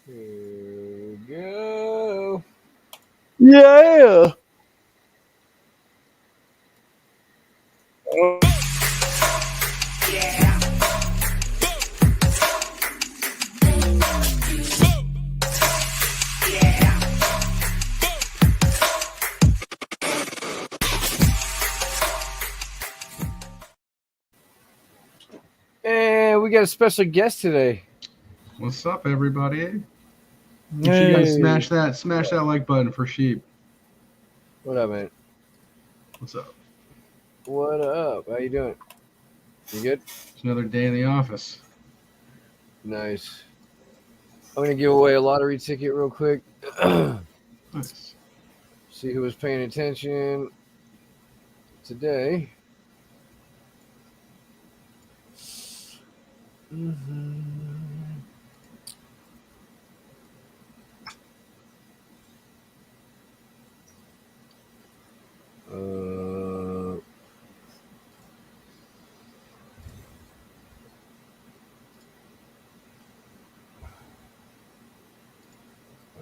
Here we go. Yeah. And we got a special guest today. What's up, everybody? Make sure you guys smash that like button for Sheep. What up, man? What's up? What up? How you doing? You good? It's another day in the office. Nice. I'm gonna give away a lottery ticket real quick. Nice. See who was paying attention today.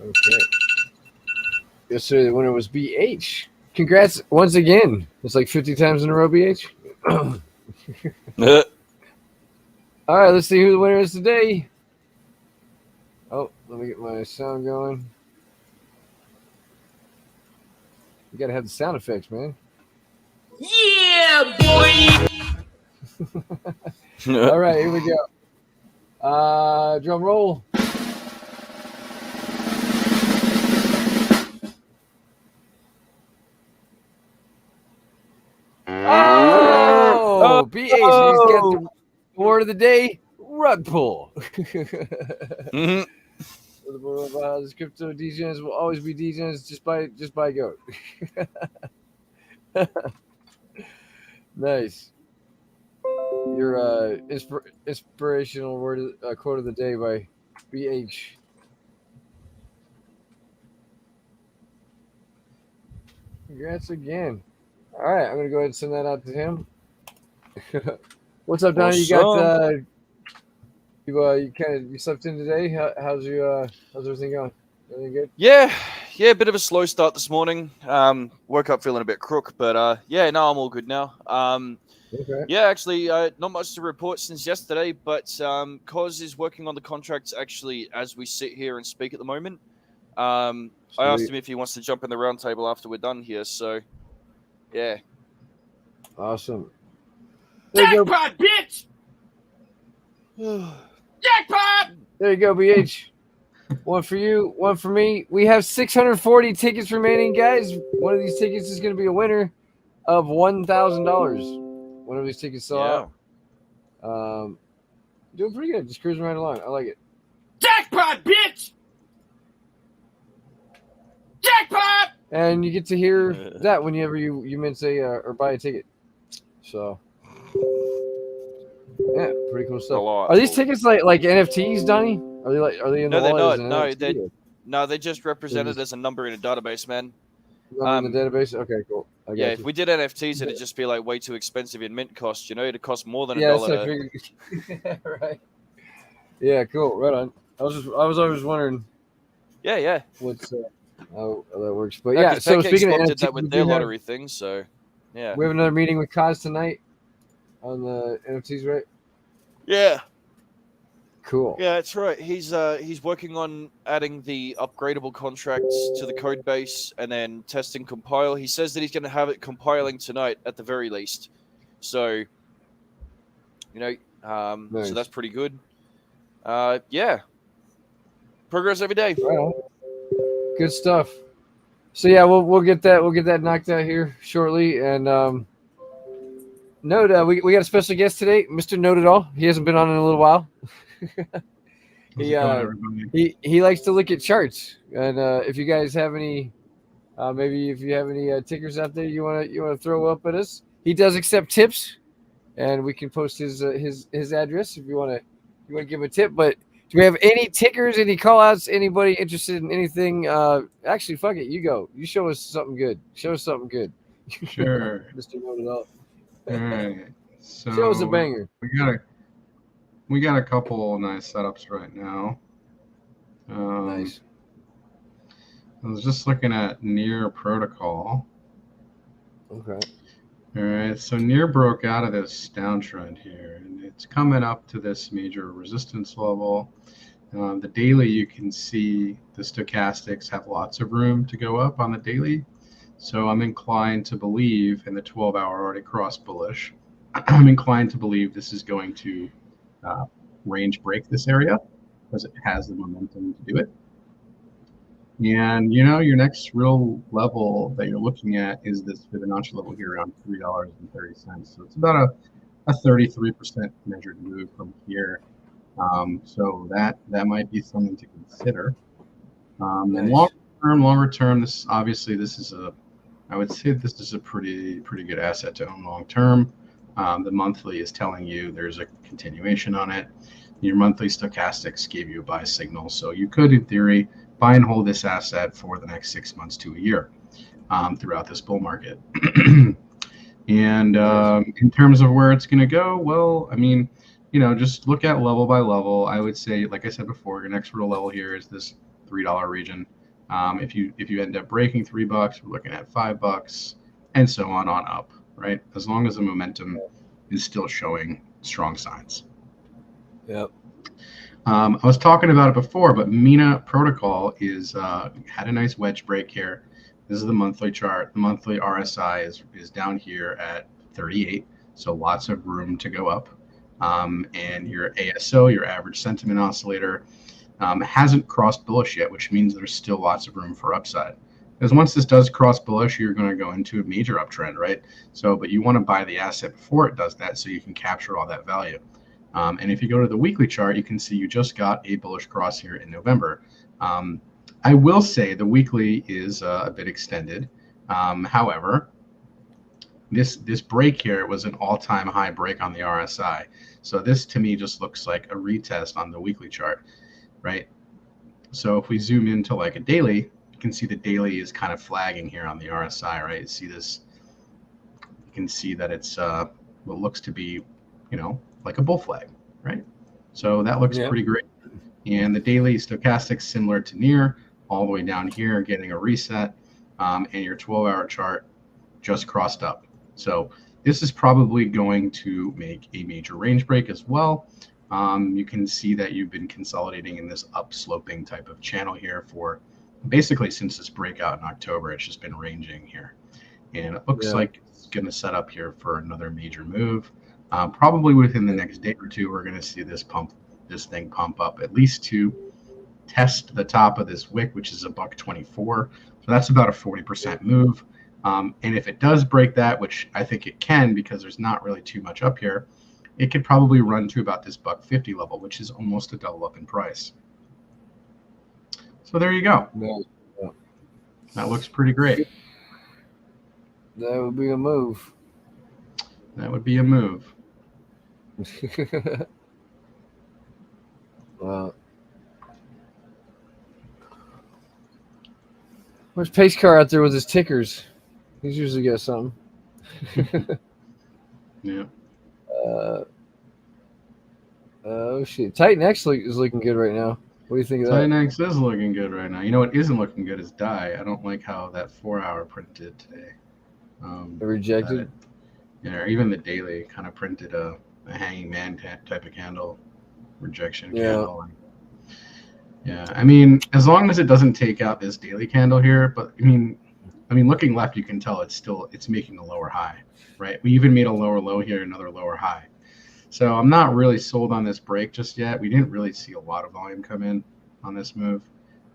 Okay. Yesterday the winner was BH. Congrats once again. It's like 50 times in a row, BH. All right, let's see who the winner is today. Oh, let me get my sound going. You gotta have the sound effects, man. Yeah, boy. All right, here we go. Drum roll. Oh, BH, he's got the word of the day, rug pull. Mm-hmm. This crypto DJs will always be DJs. Just buy goat. Nice. Your inspirational word quote of the day by BH. Congrats again. All right, I'm gonna go ahead and send that out to him. What's up, Donnie? You got you slept in today? How's everything going? Everything good? Yeah, a bit of a slow start this morning. Woke up feeling a bit crook, but I'm all good now. Okay. Yeah, actually, not much to report since yesterday, but Cos is working on the contracts actually as we sit here and speak at the moment. I asked him if he wants to jump in the roundtable after we're done here, so yeah. Awesome. Jackpot, bitch! Jackpot! There you go, BH. One for you, one for me. We have 640 tickets remaining, guys. One of these tickets is going to be a winner of $1,000. One of these tickets sold out. Doing pretty good. Just cruising right along. I like it. Jackpot, bitch! Jackpot! And you get to hear that whenever you mint or buy a ticket. So yeah, pretty cool stuff. Are these tickets like NFTs, Donnie? Are they in the wallet? No, they're just represented as a number in a database, man. In the database? Okay, cool. Yeah, if we did NFTs, it'd just be like way too expensive in mint cost. You know, it'd cost more than $1. Right. Yeah, cool. Right on. I was always wondering. Yeah. What's how that works? But yeah, so speaking of NFTs, did that with their lottery thing, so yeah. We have another meeting with Kaz tonight on the NFTs, right? Yeah. Cool. Yeah, that's right. He's working on adding the upgradable contracts to the code base and then testing compile. He says that he's going to have it compiling tonight at the very least. So, nice. So that's pretty good. Yeah. Progress every day. Well, good stuff. So yeah, we'll get that knocked out here shortly. And Note, we got a special guest today, Mr. Note It All. He hasn't been on in a little while. He likes to look at charts, and if you guys have any, maybe if you have any tickers out there you want to throw up at us, he does accept tips, and we can post his address if you want to give him a tip. But do we have any tickers, any call outs, anybody interested in anything? Actually, fuck it, you go. You show us something good. Sure. Mr. Note It All. All right. So show us a banger. We got a couple nice setups right now. Nice. I was just looking at Near Protocol. Okay. All right, so Near broke out of this downtrend here, and it's coming up to this major resistance level. The daily, you can see the stochastics have lots of room to go up on the daily. So I'm inclined to believe, and the 12-hour already crossed bullish, I'm inclined to believe this is going to range break this area because it has the momentum to do it. And your next real level that you're looking at is this Fibonacci level here around $3.30. So it's about a 33% measured move from here. So that might be something to consider. And longer term, this is I would say this is a pretty good asset to own long term. The monthly is telling you there's a continuation on it. Your monthly stochastics gave you a buy signal, so you could, in theory, buy and hold this asset for the next 6 months to a year throughout this bull market. And in terms of where it's going to go, well, I mean, just look at level by level. I would say, like I said before, your next real level here is this $3 region. If you end up breaking $3, we're looking at $5, and so on up, right? As long as the momentum is still showing strong signs. Yep. I was talking about it before, but Mina Protocol had a nice wedge break here. This is the monthly chart. The monthly RSI is down here at 38, so lots of room to go up. And your ASO, your average sentiment oscillator, hasn't crossed bullish yet, which means there's still lots of room for upside. Because once this does cross bullish, you're going to go into a major uptrend, right? But you want to buy the asset before it does that so you can capture all that value. And if you go to the weekly chart, you can see you just got a bullish cross here in November. I will say the weekly is a bit extended. However, this break here was an all-time high break on the RSI. So this to me just looks like a retest on the weekly chart, right? So if we zoom into like a daily, you can see the daily is kind of flagging here on the RSI, right? See this? You can see that it's what looks to be, like a bull flag, right? So that looks pretty great. And the daily stochastics similar to Near, all the way down here, getting a reset, and your 12-hour chart just crossed up. So this is probably going to make a major range break as well. You can see that you've been consolidating in this upsloping type of channel here for basically since this breakout in October. It's just been ranging here. And it looks like it's going to set up here for another major move. Probably within the next day or two, we're going to see this thing pump up at least to test the top of this wick, which is $1.24. So that's about a 40% move. And if it does break that, which I think it can because there's not really too much up here, it could probably run to about this $1.50 level, which is almost a double up in price. So there you go. Yeah. That looks pretty great. That would be a move. That would be a move. Wow. Where's Pace Car out there with his tickers? He's usually got something. Yeah. Oh shit! Titan X is looking good right now. What do you think of that? Titan X is looking good right now. You know what isn't looking good is DAI. I don't like how that 4-hour printed today. Rejected. Or even the daily kind of printed a hanging man type of candle, rejection candle. Yeah, I mean, as long as it doesn't take out this daily candle here, but I mean, looking left, you can tell it's making a lower high, right? We even made a lower low here, another lower high. So I'm not really sold on this break just yet. We didn't really see a lot of volume come in on this move.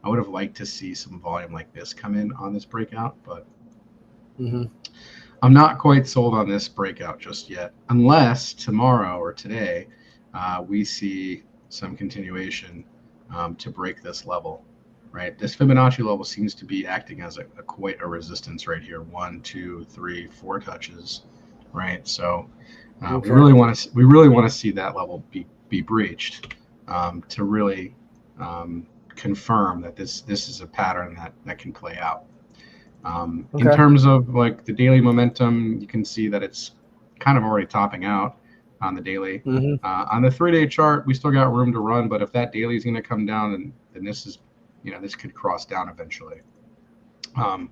I would have liked to see some volume like this come in on this breakout, but I'm not quite sold on this breakout just yet, unless tomorrow or today we see some continuation to break this level, right? This Fibonacci level seems to be acting as quite a resistance right here. 1, 2, 3, 4 touches, right? So we really want to see that level be breached to really confirm that this is a pattern that can play out. In terms of like the daily momentum, you can see that it's kind of already topping out. on the daily. Mhm. On the 3-day chart, we still got room to run, but if that daily is going to come down, then this is, this could cross down eventually.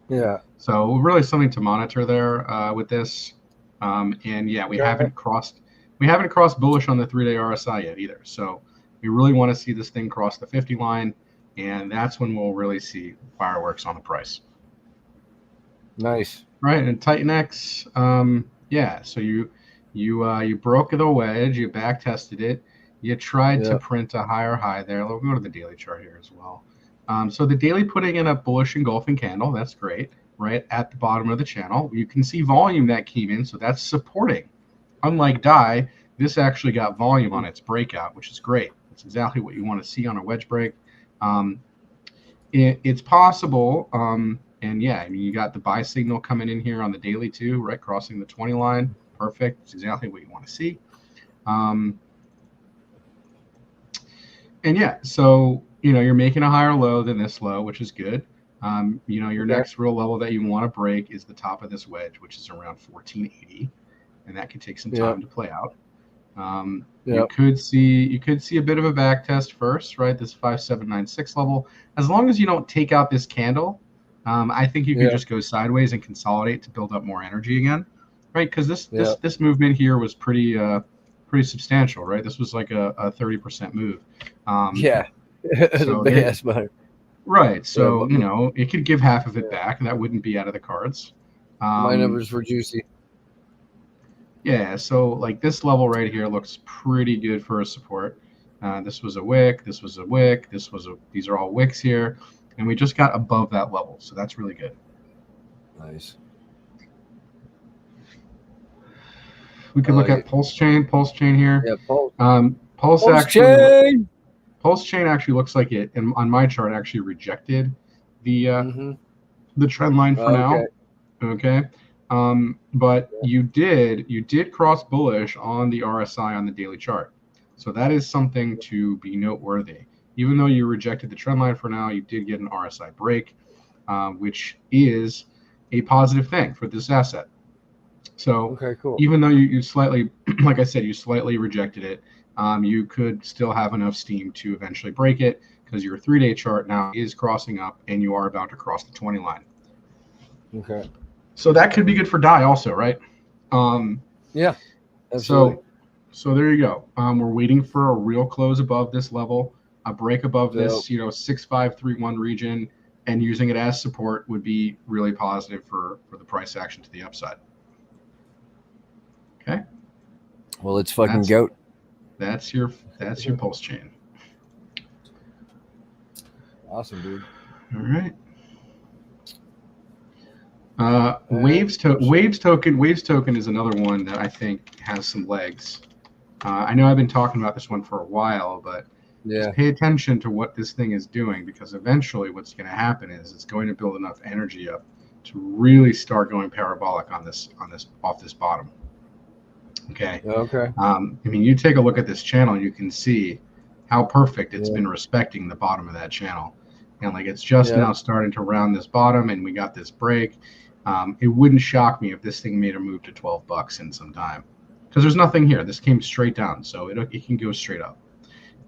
Yeah. So really something to monitor there with this. And yeah, we haven't crossed bullish on the 3-day RSI yet either. So we really want to see this thing cross the 50 line, and that's when we'll really see fireworks on the price. Nice. Right, and Titan X, yeah. So you broke the wedge, you back tested it, you tried to print a higher high there. We'll go to the daily chart here as well. So the daily putting in a bullish engulfing candle, that's great. Right at the bottom of the channel, you can see volume that came in, so that's supporting. Unlike DAI, this actually got volume on its breakout, which is great. That's exactly what you want to see on a wedge break. It's possible, and yeah, I mean, you got the buy signal coming in here on the daily too, right, crossing the 20 line. Perfect. It's exactly what you want to see. And yeah, so you're making a higher low than this low, which is good. Your next real level that you want to break is the top of this wedge, which is around 1480, and that could take some time to play out. You could see a bit of a back test first, right? This 5796 level. As long as you don't take out this candle, I think you can just go sideways and consolidate to build up more energy again, right? Because this movement here was pretty substantial, right? This was like a 30% move. So right. So it could give half of it back, and that wouldn't be out of the cards. My numbers were juicy. Yeah, so like this level right here looks pretty good for a support. This was a wick, this was a wick, these are all wicks here, and we just got above that level, so that's really good. Nice. We could look at Pulsechain here. Yeah, Pulse. Pulsechain actually looks like it, and on my chart actually rejected the trend line for now. Okay. But you did cross bullish on the RSI on the daily chart. So that is something to be noteworthy. Even though you rejected the trend line for now, you did get an RSI break, which is a positive thing for this asset. So cool. Even though you slightly, like I said, you slightly rejected it, you could still have enough steam to eventually break it because your 3-day chart now is crossing up and you are about to cross the 20 line. Okay. So that could be good for DAI also, right? Yeah. Absolutely. So there you go. We're waiting for a real close above this level, a break above this, 6531 region, and using it as support would be really positive for the price action to the upside. Okay. Well, it's fucking goat. That's your Pulsechain. Awesome, dude. All right. Waves token is another one that I think has some legs. I know I've been talking about this one for a while, but just pay attention to what this thing is doing, because eventually what's going to happen is it's going to build enough energy up to really start going parabolic on this off this bottom. Okay. I mean, you take a look at this channel, you can see how perfect it's been respecting the bottom of that channel, and like it's just now starting to round this bottom, and we got this break. It wouldn't shock me if this thing made a move to $12 in some time, because there's nothing here. This came straight down, so it can go straight up.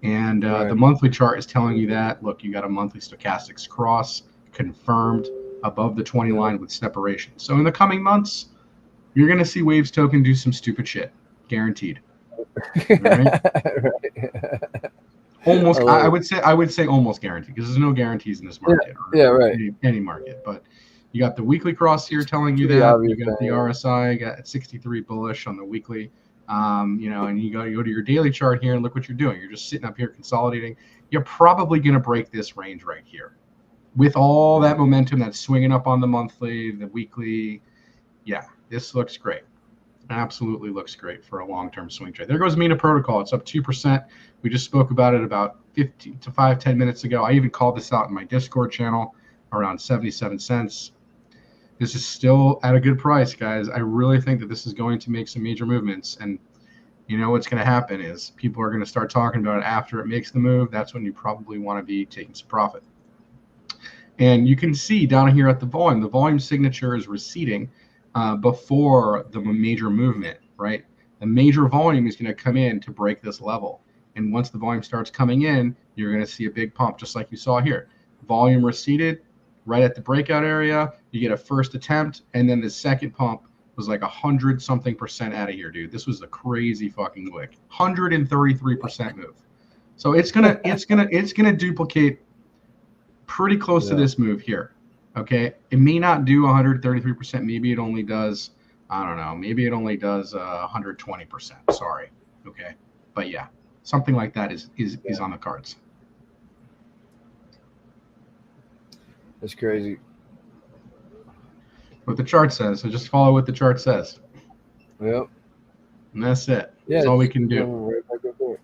And the monthly chart is telling you that. Look, you got a monthly stochastics cross confirmed above the 20 line with separation. So in the coming months, you're going to see Waves token do some stupid shit, guaranteed. Right? Almost, I would say almost guaranteed, because there's no guarantees in this market. Any market, but. You got the weekly cross here telling you that. You got the RSI, you got 63 bullish on the weekly. And you go to your daily chart here and look what you're doing. You're just sitting up here consolidating. You're probably going to break this range right here. With all that momentum that's swinging up on the monthly, the weekly. Yeah, this looks great. Absolutely looks great for a long-term swing trade. There goes Mina Protocol. It's up 2%. We just spoke about it about 10 minutes ago. I even called this out in my Discord channel, around 77 cents. This is still at a good price, guys. I really think that this is going to make some major movements. And what's going to happen is people are going to start talking about it after it makes the move. That's when you probably want to be taking some profit. And you can see down here at the volume signature is receding before the major movement, right? a major volume is going to come in to break this level. And once the volume starts coming in, you're going to see a big pump, just like you saw here. Volume receded right at the breakout area. You get a first attempt, and then the second pump was like 100-something% out of here, dude. This was a crazy fucking wick. 133% move. So it's gonna duplicate pretty close to this move here. Okay, it may not do 133%. Maybe it only does, I don't know. Maybe it only does 120%. Sorry. Okay, but yeah, something like that is on the cards. That's crazy. What the chart says. So just follow what the chart says. Yep. And that's it. Yeah, That's all we can do. Right back up there.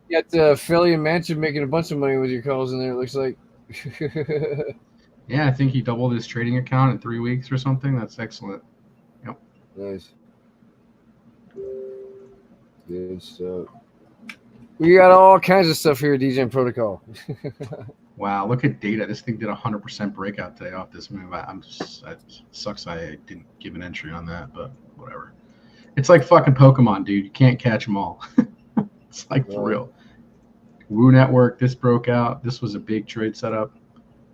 You got Philly and Mansion making a bunch of money with your calls in there, it looks like. Yeah, I think he doubled his trading account in 3 weeks or something. That's excellent. Yep. Nice. Good stuff. We got all kinds of stuff here at DJ Protocol. Wow, look at data. This thing did 100% breakout today off this move. It sucks I didn't give an entry on that, but whatever. It's like fucking Pokemon, dude. You can't catch them all. It's like for real. Woo Network, this broke out. This was a big trade setup.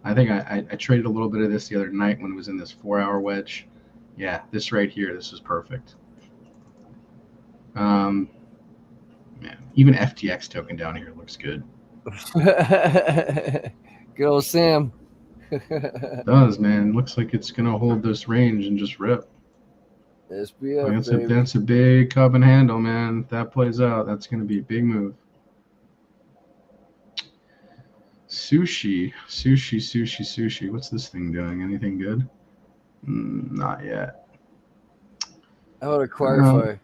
I think I traded a little bit of this the other night when it was in this 4-hour wedge. Yeah, this right here, this is perfect. Man, even FTX token down here looks good. Good old Sam. It does, man. Looks like it's gonna hold this range and just rip. SBF, That's a big cup and handle, man. If that plays out, that's gonna be a big move. Sushi. What's this thing doing? Anything good? Not yet. How about a clarify?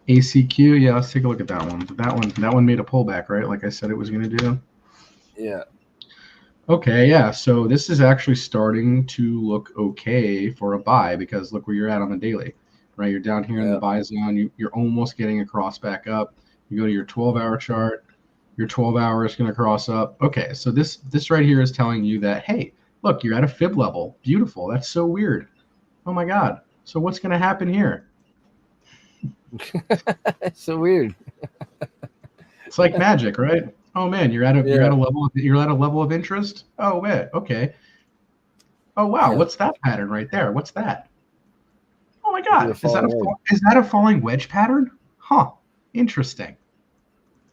ACQ, yeah, let's take a look at that one. That one made a pullback, right? Like I said it was going to do. Yeah. Okay, yeah. So this is actually starting to look okay for a buy because look where you're at on the daily, right? You're down here in the buy zone. You're almost getting a cross back up. You go to your 12-hour chart. Your 12-hour is going to cross up. Okay, so this right here is telling you that, hey, look, you're at a fib level. Beautiful. That's so weird. Oh my God. So what's going to happen here? It's so weird. It's like magic, right? Oh man, you're at a level of interest. Oh wait, okay. Oh wow, what's that pattern right there? What's that? Oh my God, is that a falling wedge pattern? Huh, interesting.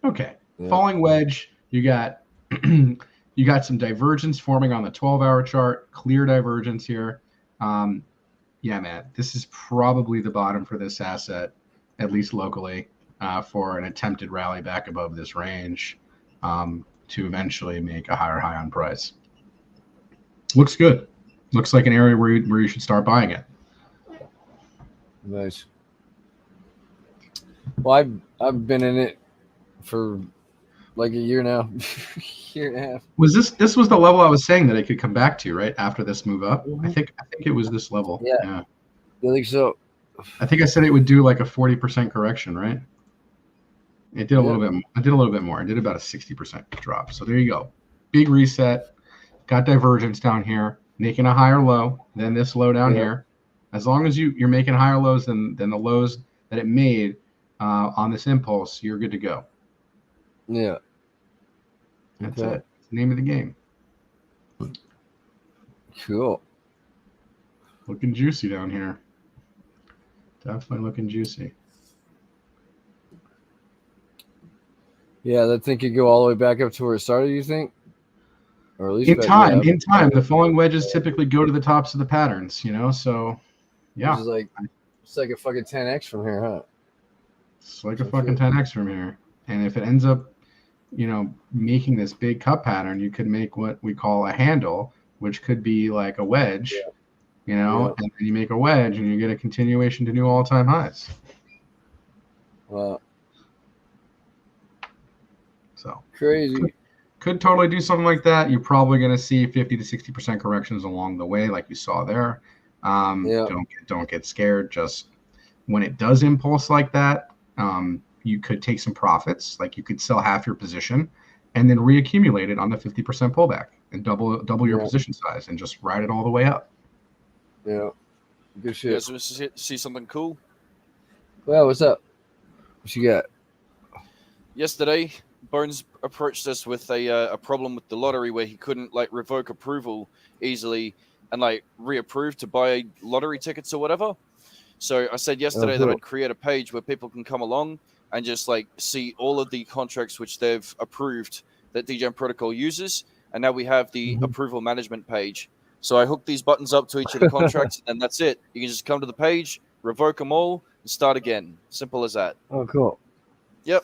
Okay, falling wedge. You got you got some divergence forming on the 12-hour chart. Clear divergence here. Yeah, man, this is probably the bottom for this asset, at least locally, for an attempted rally back above this range to eventually make a higher high on price. Looks good. Looks like an area where you should start buying it. Nice. Well, I've been in it for like a year now, year and a half. Was this was the level I was saying that it could come back to, right, after this move up? I think it was this level. Yeah. I think so. I think I said it would do like a 40% correction, right? It did a little bit. I did a little bit more. I did about a 60% drop. So there you go. Big reset. Got divergence down here, making a higher low than this low down here. As long as you're making higher lows than the lows that it made on this impulse, you're good to go. Yeah. That's it. It's the name of the game. Cool. Looking juicy down here. Definitely looking juicy. Yeah, that thing could go all the way back up to where it started, you think? Or at least in time, the falling wedges typically go to the tops of the patterns, so yeah. It's like a fucking 10x from here, huh? It's like a fucking 10x from here. And if it ends up, making this big cup pattern, you could make what we call a handle, which could be like a wedge, and then you make a wedge and you get a continuation to new all-time highs. Wow. So crazy. Could totally do something like that. You're probably going to see 50 to 60% corrections along the way, like you saw there. Don't get scared. Just when it does impulse like that, you could take some profits. Like you could sell half your position and then reaccumulate it on the 50% pullback and double your position size and just ride it all the way up. Yeah. Good You shit. guys want to see something cool? Well, what's up? What you got? Yesterday, Bones approached us with a problem with the lottery where he couldn't like revoke approval easily and like reapprove to buy lottery tickets or whatever. So I said yesterday that cool. I'd create a page where people can come along and just like see all of the contracts which they've approved that DJM Protocol uses, and now we have the approval management page. So I hooked these buttons up to each of the contracts, and that's it. You can just come to the page, revoke them all, and start again. Simple as that. Oh, cool. Yep.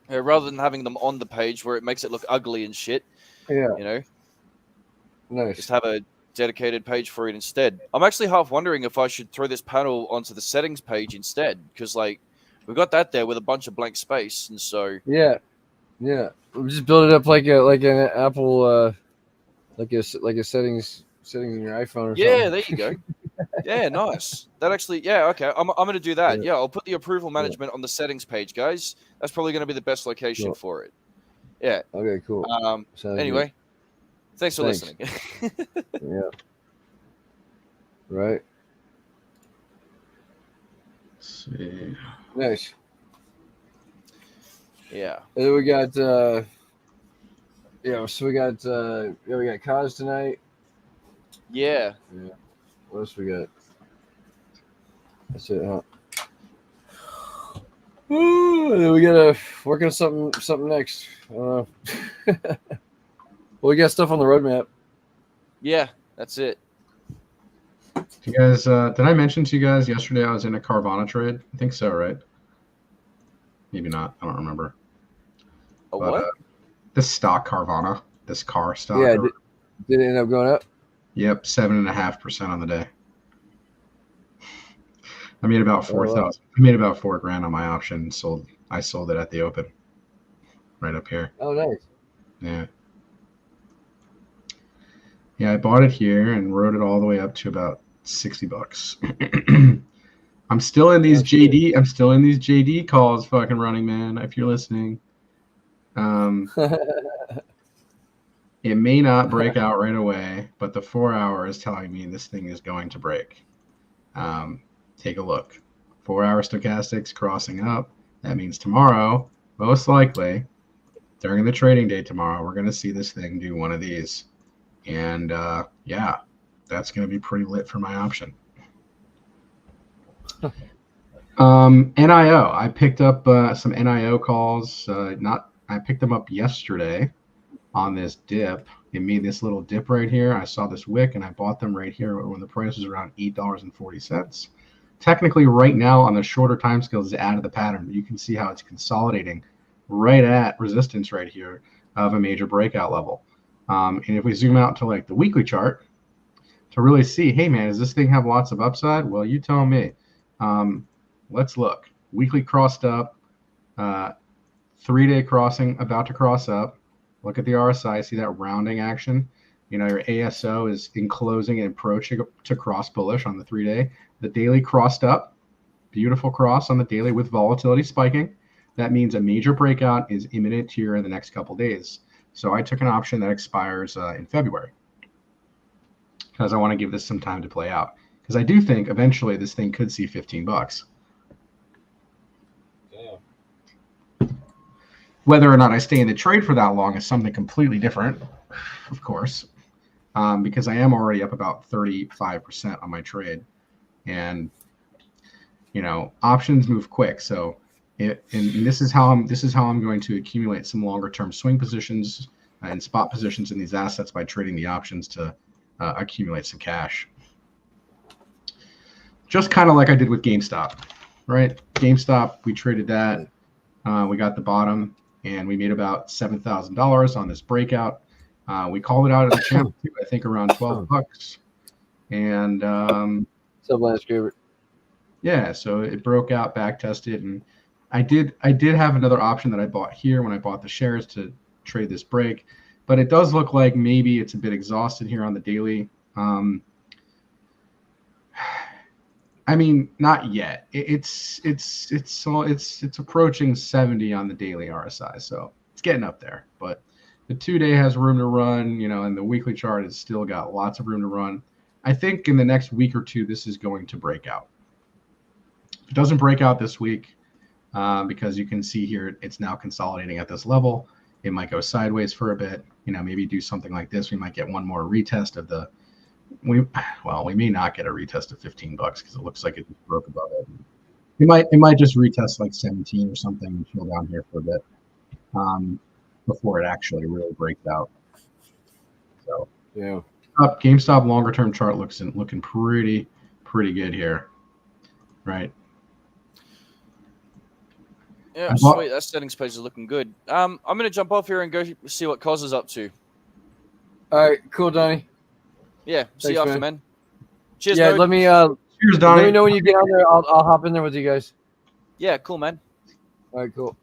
Rather than having them on the page where it makes it look ugly and shit, Yeah. you know, Nice. just have a dedicated page for it instead. I'm actually half wondering if I should throw this panel onto the settings page instead, because like we've got that there with a bunch of blank space, and so Yeah. We'll just build it up like an Apple, like a settings in your iPhone or yeah, something. there you go. Yeah, nice. That actually, yeah, okay. I'm going to do that. Yeah, I'll put the approval management on the settings page, guys. That's probably going to be the best location for it. Yeah. Okay, cool. Anyway, thanks for listening. Yeah. Right. Let's see. Nice. Yeah. And then we got so we got Kaz tonight. Yeah. What else we got? That's it, huh? Ooh, and then we gotta work on something next. Well, we got stuff on the roadmap. Yeah, that's it. You guys, did I mention to you guys yesterday I was in a Carvana trade? I think so, right? Maybe not. I don't remember. What? This stock Carvana, this car stock. Yeah, did it end up going up? Yep, 7.5% on the day. I made about 4,000. I made about $4,000 on my option. I sold it at the open, right up here. Oh, nice. Yeah. Yeah, I bought it here and rode it all the way up to about $60. I'm still in these JD. I'm still in these JD calls, fucking running, man. If you're listening, it may not break out right away, but the 4 hour is telling me this thing is going to break. Take a look. 4 hour stochastics crossing up. That means tomorrow, most likely, during the trading day tomorrow, we're going to see this thing do one of these. And yeah, that's going to be pretty lit for my option. NIO. I picked up some NIO calls. I picked them up yesterday on this dip. It made this little dip right here. I saw this wick and I bought them right here when the price was around $8.40. Technically, right now on the shorter time scales, it's out of the pattern, but you can see how it's consolidating right at resistance right here of a major breakout level. And if we zoom out to like the weekly chart to really see, hey man, does this thing have lots of upside? Well, you tell me. Let's look. Weekly crossed up, 3-day crossing, about to cross up. Look at the RSI. See that rounding action? You know, your ASO is enclosing and approaching to cross bullish on the 3-day. The daily crossed up. Beautiful cross on the daily with volatility spiking. That means a major breakout is imminent here in the next couple days. So I took an option that expires in February because I want to give this some time to play out. Because I do think eventually this thing could see $15. Yeah. Whether or not I stay in the trade for that long is something completely different, of course, because I am already up about 35% on my trade. And, you know, options move quick. So and this is how I'm going to accumulate some longer term swing positions and spot positions in these assets by trading the options to accumulate some cash. Just kind of like I did with GameStop, right? GameStop, we traded that. We got the bottom and we made about $7,000 on this breakout. We called it out at the channel too, I think around $12. And yeah, so it broke out, back tested, and I did have another option that I bought here when I bought the shares to trade this break, but it does look like maybe it's a bit exhausted here on the daily. I mean, not yet. It's approaching 70 on the daily RSI, so it's getting up there. But the 2-day has room to run, you know, and the weekly chart has still got lots of room to run. I think in the next week or two, this is going to break out. If it doesn't break out this week, because you can see here it's now consolidating at this level, it might go sideways for a bit. Maybe do something like this. We might get one more retest of the. We may not get a retest of $15 because it looks like it broke above it. It might just retest like 17 or something and chill down here for a bit before it actually really breaks out. So Yeah. GameStop longer term chart looking pretty good here, right? Yeah, sweet. That settings page is looking good. I'm gonna jump off here and go see what Cos is up to. All right, cool, Donnie. Yeah, see Thanks, you after, man. Cheers, Yeah, dude. let me Cheers, Donnie. let me know when you get on there. I'll hop in there with you guys. Yeah, cool, man. All right, cool.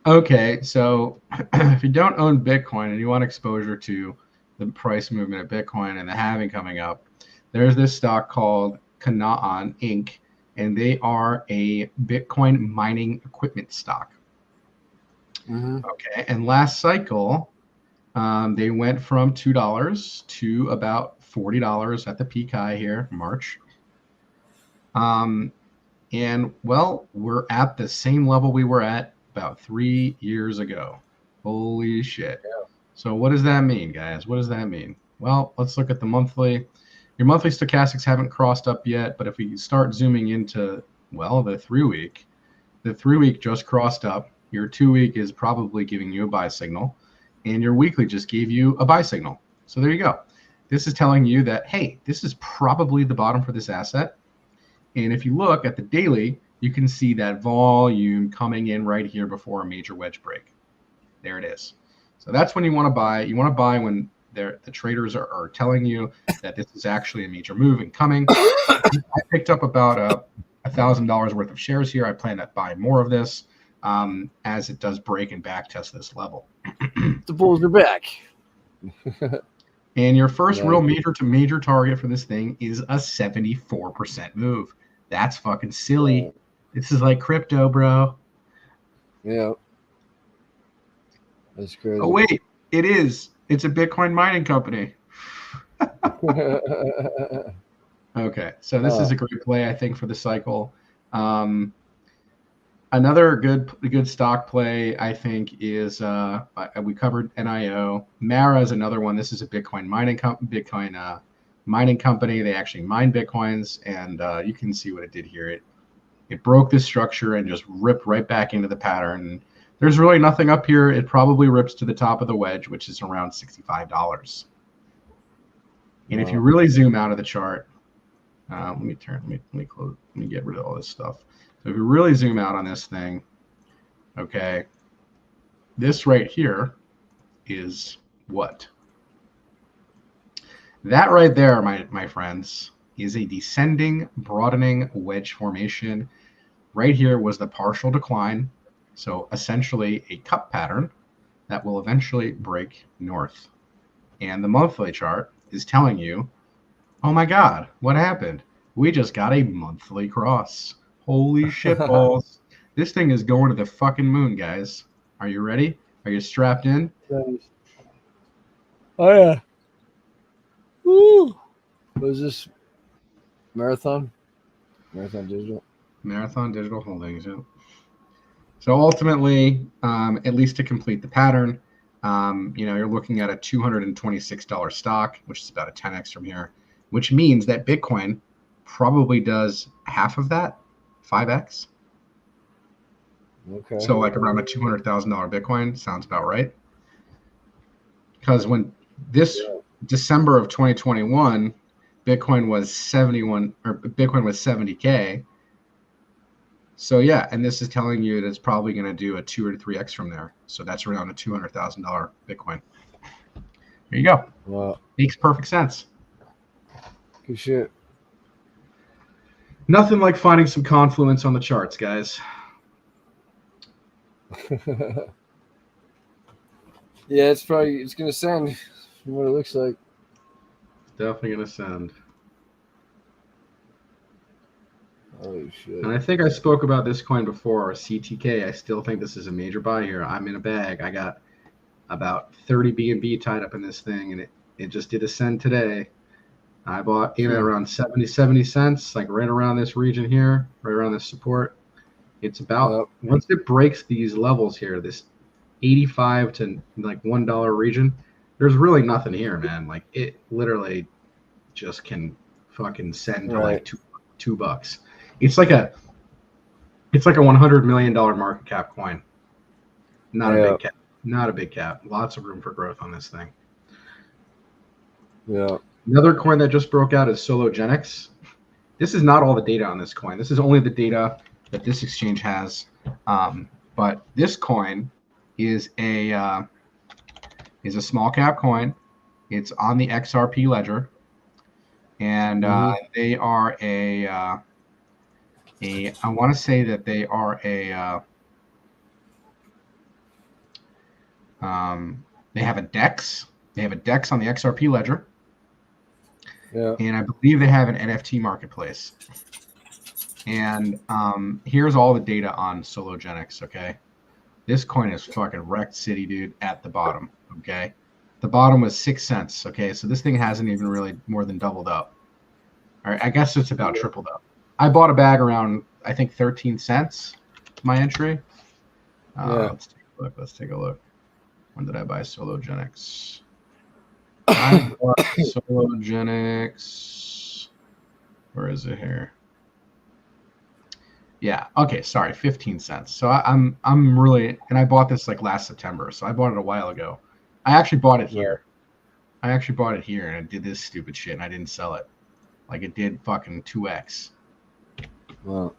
Okay, so if you don't own Bitcoin and you want exposure to the price movement of Bitcoin and the halving coming up, there's this stock called Canaan Inc., and they are a Bitcoin mining equipment stock. Mm-hmm. Okay, and last cycle, they went from $2 to about $40 at the peak high here, March. And well, we're at the same level we were at about 3 years ago. Holy shit. Yeah. So what does that mean, guys? What does that mean? Well, let's look at the monthly. Your monthly stochastics haven't crossed up yet, but if we start zooming into, well, the 3-week just crossed up. Your 2-week is probably giving you a buy signal, and your weekly just gave you a buy signal. So there you go. This is telling you that, hey, this is probably the bottom for this asset. And if you look at the daily, you can see that volume coming in right here before a major wedge break. There it is. So that's when you want to buy. You want to buy when the traders are telling you that this is actually a major move and coming. I picked up about $1,000 worth of shares here. I plan to buy more of this as it does break and back test this level. The bulls are back. And your first real major to major target for this thing is a 74% move. That's fucking silly. Yeah. This is like crypto, bro. Yeah. That's crazy. Oh, wait. It is. It's a Bitcoin mining company. Okay. So this is a great play, I think, for the cycle. Another good stock play, I think, is we covered NIO. Mara is another one. This is a Bitcoin mining company. They actually mine Bitcoins, and you can see what it did here. It broke this structure and just ripped right back into the pattern. There's really nothing up here. It probably rips to the top of the wedge, which is around $65. And if you really zoom out of the chart, let me close. Let me get rid of all this stuff. So if you really zoom out on this thing, okay, this right here is what? That right there, my friends, is a descending, broadening wedge formation. Right here was the partial decline. So essentially a cup pattern that will eventually break north. And the monthly chart is telling you, oh my God, what happened? We just got a monthly cross. Holy shit balls. This thing is going to the fucking moon, guys. Are you ready? Are you strapped in? Oh, yeah. Woo! What is this? Marathon? Marathon Digital? Marathon Digital Holdings, yeah. So ultimately, at least to complete the pattern, you're looking at a $226 stock, which is about a 10x from here, which means that Bitcoin probably does half of that, 5x. Okay. So like around a $200,000 Bitcoin sounds about right. Because when this December of 2021, Bitcoin was 70K. So yeah, and this is telling you that it's probably going to do a 2 or 3x from there. So that's around a $200,000 Bitcoin. There you go. Wow. Makes perfect sense. Good shit. Nothing like finding some confluence on the charts, guys. Yeah, it's gonna send from what it looks like. Definitely gonna send. Holy shit. And I think I spoke about this coin before, CTK. I still think this is a major buy here. I'm in a bag. I got about 30 BNB tied up in this thing, and it just did ascend today. I bought in at around 70 cents, like right around this region here, right around this support. It's about, once it breaks these levels here, this 85 to like $1 region, there's really nothing here, man. Like it literally just can fucking send to like $2. It's like a $100 million market cap coin. Not a big cap. Not a big cap. Lots of room for growth on this thing. Yeah. Another coin that just broke out is Sologenics. This is not all the data on this coin. This is only the data that this exchange has. But this coin is a small cap coin. It's on the XRP ledger, and they are I want to say that they are they have a DEX. They have a DEX on the XRP ledger. Yeah. And I believe they have an NFT marketplace. And here's all the data on Sologenics, okay? This coin is fucking wrecked city, dude, at the bottom, okay? The bottom was 6 cents, okay? So this thing hasn't even really more than doubled up. All right, I guess it's about tripled up. I bought a bag around, I think, 13 cents, my entry. Let's take a look. Let's take a look. When did I buy Sologenics? I bought Sologenics. Where is it here? Yeah. Okay. Sorry. 15 cents. So I'm really, and I bought this like last September. So I bought it a while ago. I actually bought it here. I actually bought it here, and it did this stupid shit, and I didn't sell it. Like it did fucking 2x. Wow.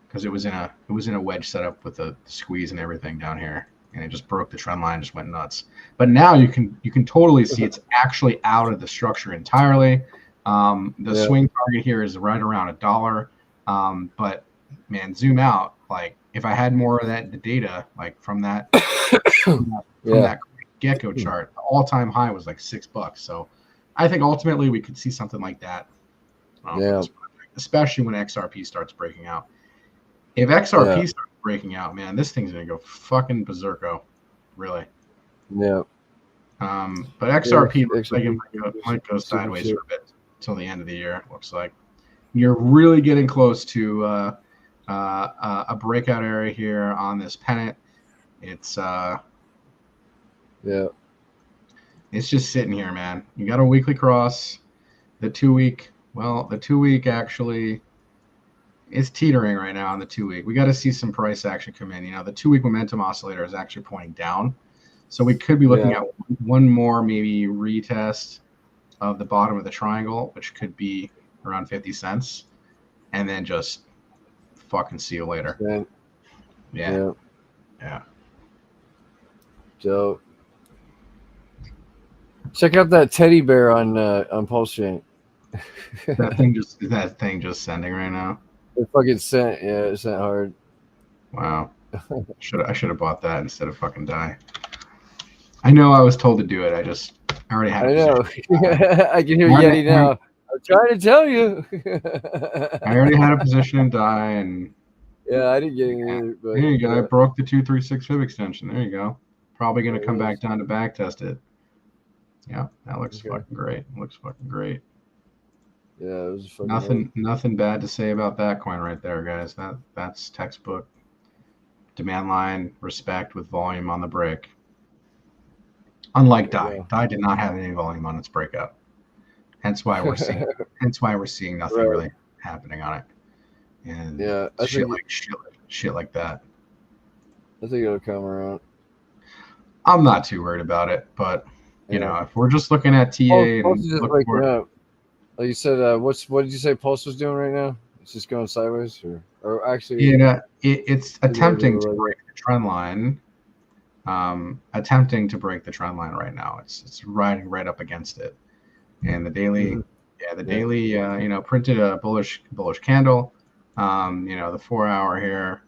Because it was in a wedge setup with a squeeze and everything down here, and it just broke the trend line, just went nuts. But now you can totally see it's actually out of the structure entirely. The swing target here is right around $1. But man, zoom out. Like if I had more of the data, like from that that gecko chart, the all-time high was like $6. So I think ultimately we could see something like that. Especially when XRP starts breaking out. If XRP starts breaking out, man, this thing's gonna go fucking berserko, really. Yeah. But XRP looks like it might go sideways for a bit until the end of the year. It looks like you're really getting close to a breakout area here on this pennant. It's it's just sitting here, man. You got a weekly cross. The 2 week, actually is teetering right now on the 2 week. We got to see some price action come in. You know, the 2 week momentum oscillator is actually pointing down. So we could be looking at one more maybe retest of the bottom of the triangle, which could be around 50 cents. And then just fucking see you later. Yeah. So check out that teddy bear on Pulsechain. That thing just sending right now. It fucking sent. Yeah, it sent hard. Wow. I should have bought that instead of fucking die. I know I was told to do it. I already had. I know. I can hear Yeti now. I'm trying to tell you. I already had a position in die, and I didn't get it. But there you go. I broke the 236 fib extension. There you go. Probably gonna come back down to back test it. Yeah, that looks fucking great. Looks fucking great. Yeah, it was fucking nothing bad to say about that coin right there, guys. That's textbook demand line respect with volume on the break. Unlike DAI. DAI did not have any volume on its breakout. Hence why we're seeing nothing really happening on it. And shit like that. I think it'll come around. I'm not too worried about it, but you know, if we're just looking at TA Pulse is just breaking up. Like you said, what did you say Pulse was doing right now? It's just going sideways, or actually, it's attempting to break the trend line. Attempting to break the trend line right now. It's riding right up against it, and the daily, daily, printed a bullish candle. The 4 hour here,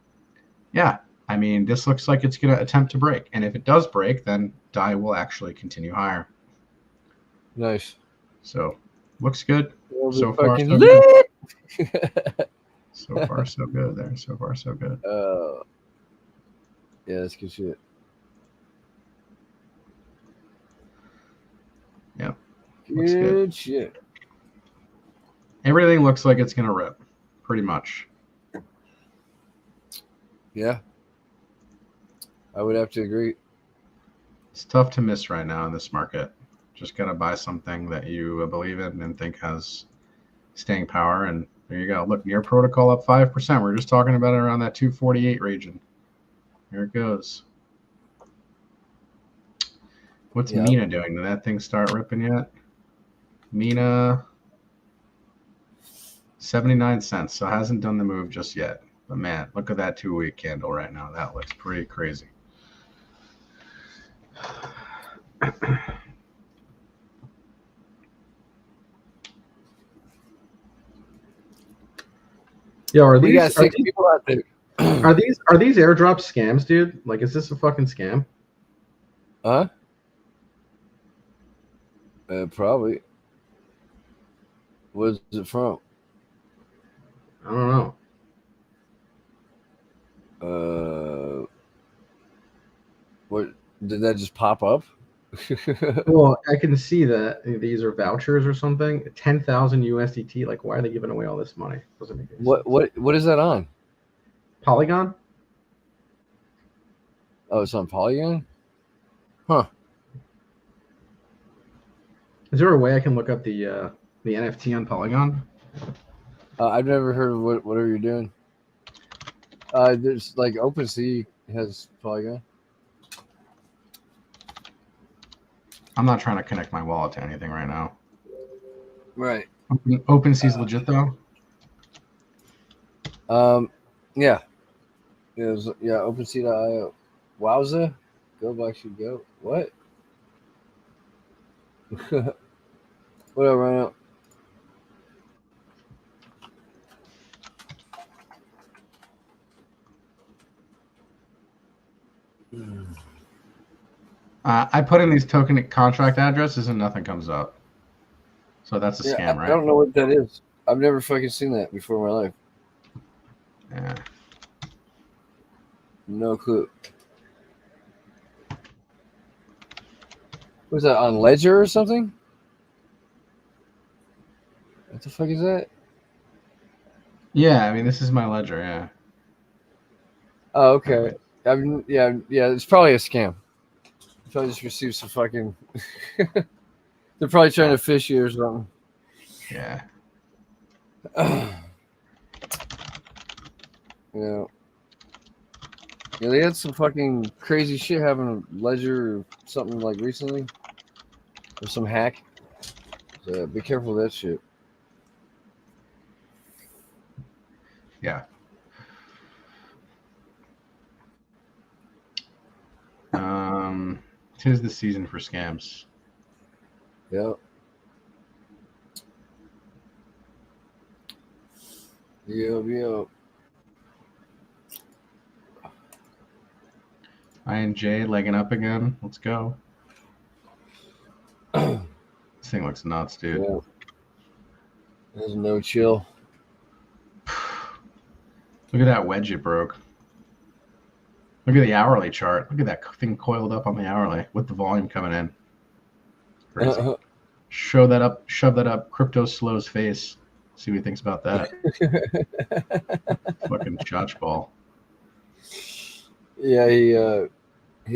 I mean, this looks like it's going to attempt to break, and if it does break, then DAI will actually continue higher. Nice. So looks good so far. So far, so good there. So far, so good. Yeah, that's good shit. Yep. Looks good. Good shit. Everything looks like it's going to rip, pretty much. Yeah. I would have to agree. It's tough to miss right now in this market. Just got to buy something that you believe in and think has staying power. And there you go. Look, near protocol up 5%. We're just talking about it around that 248 region. Here it goes. What's Yeah. Mina doing? Did that thing start ripping yet? Mina, 79 cents. So hasn't done the move just yet. But man, look at that 2-week candle right now. That looks pretty crazy. Yo, are We got these are 6 these, people out there. are these airdrop scams, dude? Like, is this a fucking scam? Huh? Probably. Where's it from? I don't know. What did that just pop up? Well, I can see that these are vouchers or something. 10,000 USDT. Like, why are they giving away all this money? Doesn't make any sense. What is that on? Polygon? Oh, it's on Polygon? Huh. Is there a way I can look up the NFT on Polygon? I've never heard of whatever you're doing. There's like OpenSea has Polygon. I'm not trying to connect my wallet to anything right now. Right. OpenSea's legit though. Yeah. Yeah, OpenSea.io. Wowza. Go BlackSheep go. What? Whatever, right now. I put in these token contract addresses and nothing comes up. So that's a scam, right? I don't know what that is. I've never fucking seen that before in my life. Yeah. No clue. Was that on Ledger or something? What the fuck is that? Yeah, I mean this is my ledger, yeah. Oh, okay. Yeah, it's probably a scam. You probably just received some fucking. They're probably trying to fish you or something. Yeah. Yeah, they had some fucking crazy shit happen to Ledger or something like recently, or some hack. So be careful of that shit. Yeah. Tis the season for scams. Yep. Yep. INJ legging up again. Let's go. This thing looks nuts, dude. Yeah. There's no chill. Look at that wedge it broke. Look at the hourly chart. Look at that thing coiled up on the hourly with the volume coming in. Crazy. Shove that up Crypto Slow's face. See what he thinks about that. Fucking chotch ball. Yeah, he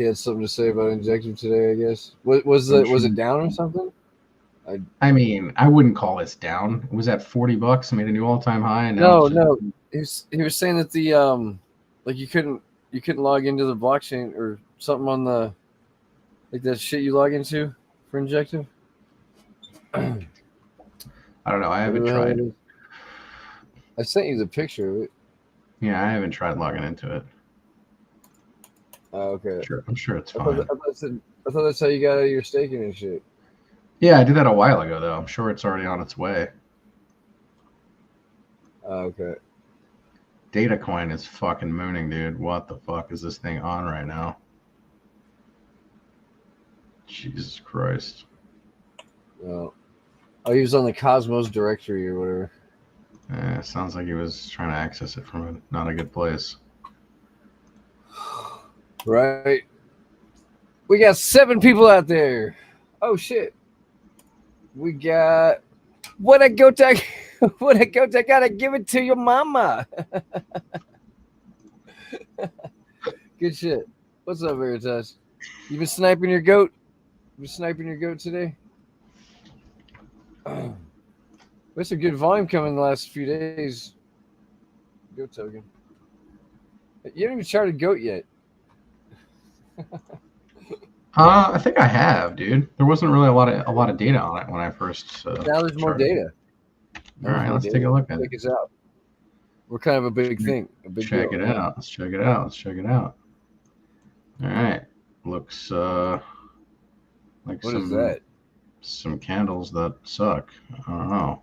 had something to say about injective today, I guess. Was it down or something? I mean, I wouldn't call this down. It was at $40. Made a new all-time high. And now No. He was saying that the like you couldn't log into the blockchain or something on the like that shit you log into for injective. I don't know. I haven't tried. I sent you the picture of it. Yeah, I haven't tried logging into it. Oh, okay. I'm sure it's fine. I thought that's how you got out of your staking and shit. Yeah, I did that a while ago, though. I'm sure it's already on its way. Oh, okay. Data coin is fucking mooning, dude. What the fuck is this thing on right now? Jesus Christ. Oh, he was on the Cosmos directory or whatever. Sounds like he was trying to access it from not a good place. Right. We got 7 people out there. Oh shit. We got what a goat I gotta give it to your mama. Good shit. What's up, Veritas? You been sniping your goat? You been sniping your goat today? There's some good volume coming the last few days. Goat token. You haven't even charted goat yet. I think I have, dude. There wasn't really a lot of data on it when I first. Now there's more data. All right, let's take a look at it. Check us out. We're kind of a big thing. A big Check deal. it out. Let's check it out. Let's check it out. All right. Looks like What is that? some candles that suck. I don't know.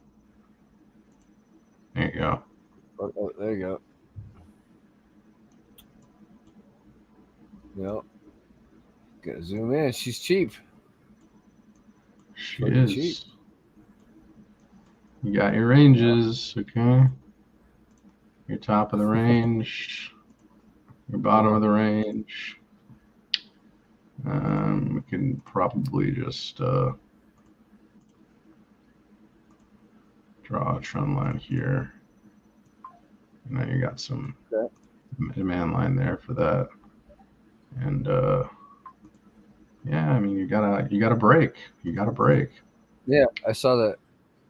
There you go. Oh, there you go. Yep. Gotta zoom in. She's cheap. She Fucking is. cheap. You got your ranges, okay? Your top of the range, your bottom of the range. We can probably just draw a trend line here. And then you got some demand line there for that. And yeah, I mean you gotta break. You gotta break. Yeah, I saw that.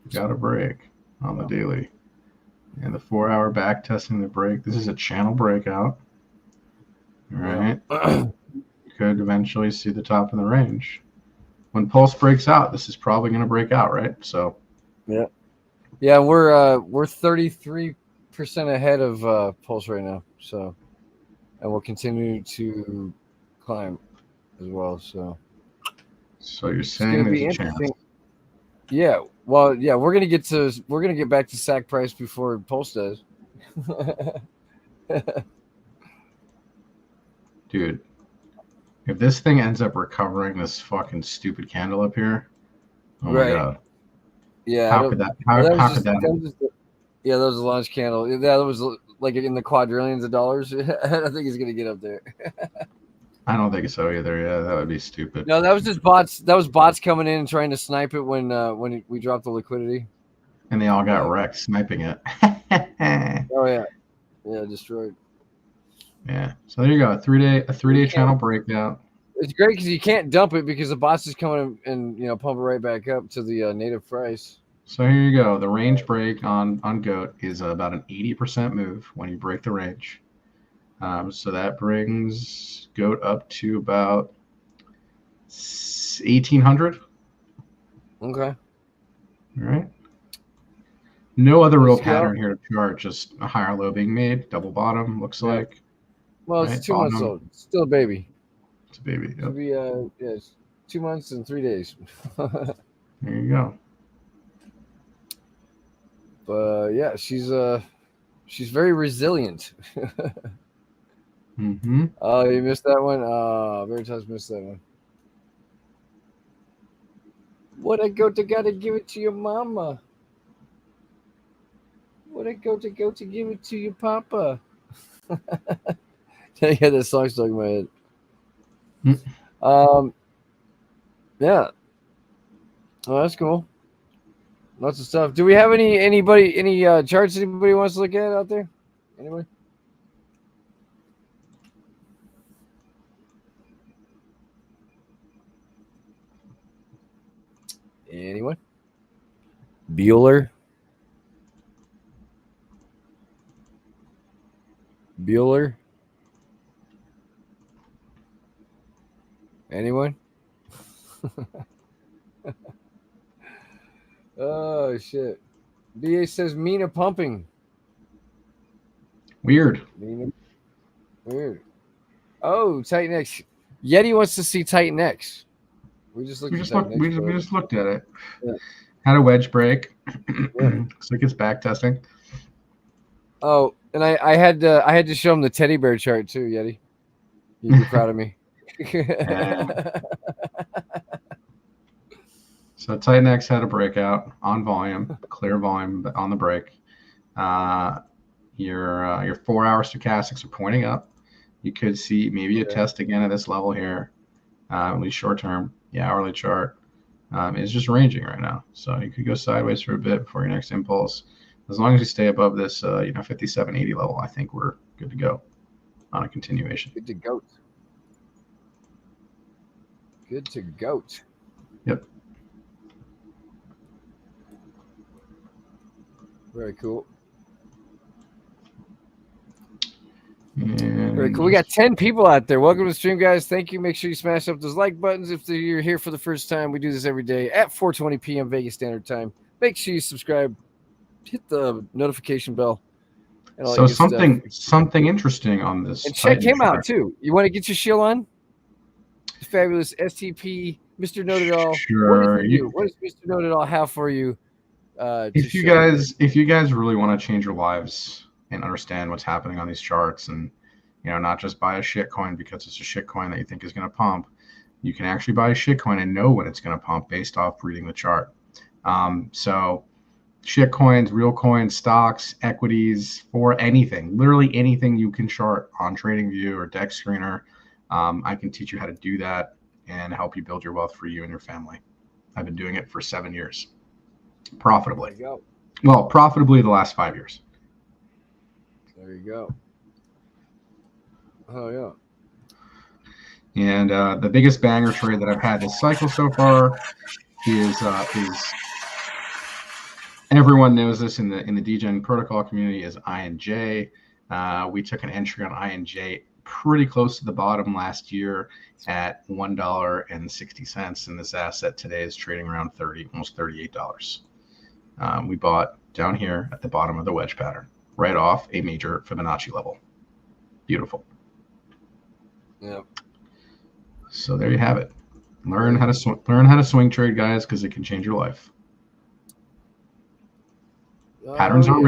You gotta break on the daily. And the 4-hour back testing the break. This is a channel breakout. All right. You could eventually see the top of the range. When Pulse breaks out, this is probably going to break out, right? So yeah, we're 33% ahead of Pulse right now. So, and we'll continue to climb as well. So you're it's saying gonna there's be a interesting. chance. Yeah. Well, yeah, we're gonna get back to sack price before Pulse does. Dude, if this thing ends up recovering this fucking stupid candle up here, oh my god. Yeah. How could that yeah, that was a launch candle. Yeah, that was like in the quadrillions of dollars. I don't think he's gonna get up there. I don't think so either. Yeah, that would be stupid. No, that was just bots. That was bots coming in and trying to snipe it when we dropped the liquidity. And they all got wrecked sniping it. Oh yeah, destroyed. Yeah. So there you go. A three-day channel breakout. It's great because you can't dump it because the bots just coming and pump it right back up to the native price. So here you go. The range break on GOAT is about an 80% move when you break the range. So that brings GOAT up to about 1,800. Okay. All right. No other real Let's go. pattern here to chart. Just a higher low being made. Double bottom looks like. Well, it's Right, 2 months bottom. old. It's still a baby. It's a baby. It'll Yep. be it's 2 months and 3 days. There you go. But yeah, she's very resilient. Mm-hmm. Oh, you missed that one. Veritas missed that one. What I gotta give it to your mama. What I gotta give it to your papa. I had that song stuck in my head. Yeah. Oh, that's cool. Lots of stuff. Do we have any charts anybody wants to look at out there? Anybody? Anyone? Bueller? Anyone? Oh shit. BA says Mina pumping. Weird. Mina. Weird. Oh, Titan X. Yeti wants to see Titan X. We just looked We at just Titan looked. X, We just looked at it. Yeah. Had a wedge break. Yeah. Looks like it's back testing. Oh, and I had to show him the teddy bear chart too, Yeti. You'd be proud of me. So Titan X had a breakout on volume, clear volume on the break. Your 4-hour stochastics are pointing up. You could see maybe a test again at this level here, at least short term. The hourly chart is just ranging right now, so you could go sideways for a bit before your next impulse. As long as you stay above this, 57.80 level, I think we're good to go on a continuation. Good to go. Good to go. Yep. Very cool. And Very cool. We got 10 people out there. Welcome to the stream, guys. Thank you. Make sure you smash up those like buttons if you're here for the first time. We do this every day at 4:20 p.m. Vegas Standard Time. Make sure you subscribe. Hit the notification bell. And all So that good stuff. something interesting on this. And check Titan him out chart. too. You want to get your shield on? The fabulous STP, Mr. Know It All. Sure. What does he do? What does Mr. Know It All have for you? If you guys really want to change your lives and understand what's happening on these charts, and not just buy a shit coin because it's a shit coin that you think is going to pump, you can actually buy a shit coin and know when it's going to pump based off reading the chart. So shit coins, real coins, stocks, equities, for anything, literally anything you can chart on TradingView or Dex Screener. I can teach you how to do that and help you build your wealth for you and your family. I've been doing it for 7 years, profitably. There you go. Well, profitably the last 5 years. There you go. Oh yeah. And the biggest banger trade that I've had this cycle so far is everyone knows this in the DGen protocol community is INJ. We took an entry on INJ pretty close to the bottom last year at $1.60, and this asset today is trading around almost $38. We bought down here at the bottom of the wedge pattern, right off a major Fibonacci level. Beautiful. Yeah. So there you have it. Learn how to swing trade, guys, because it can change your life. Patterns are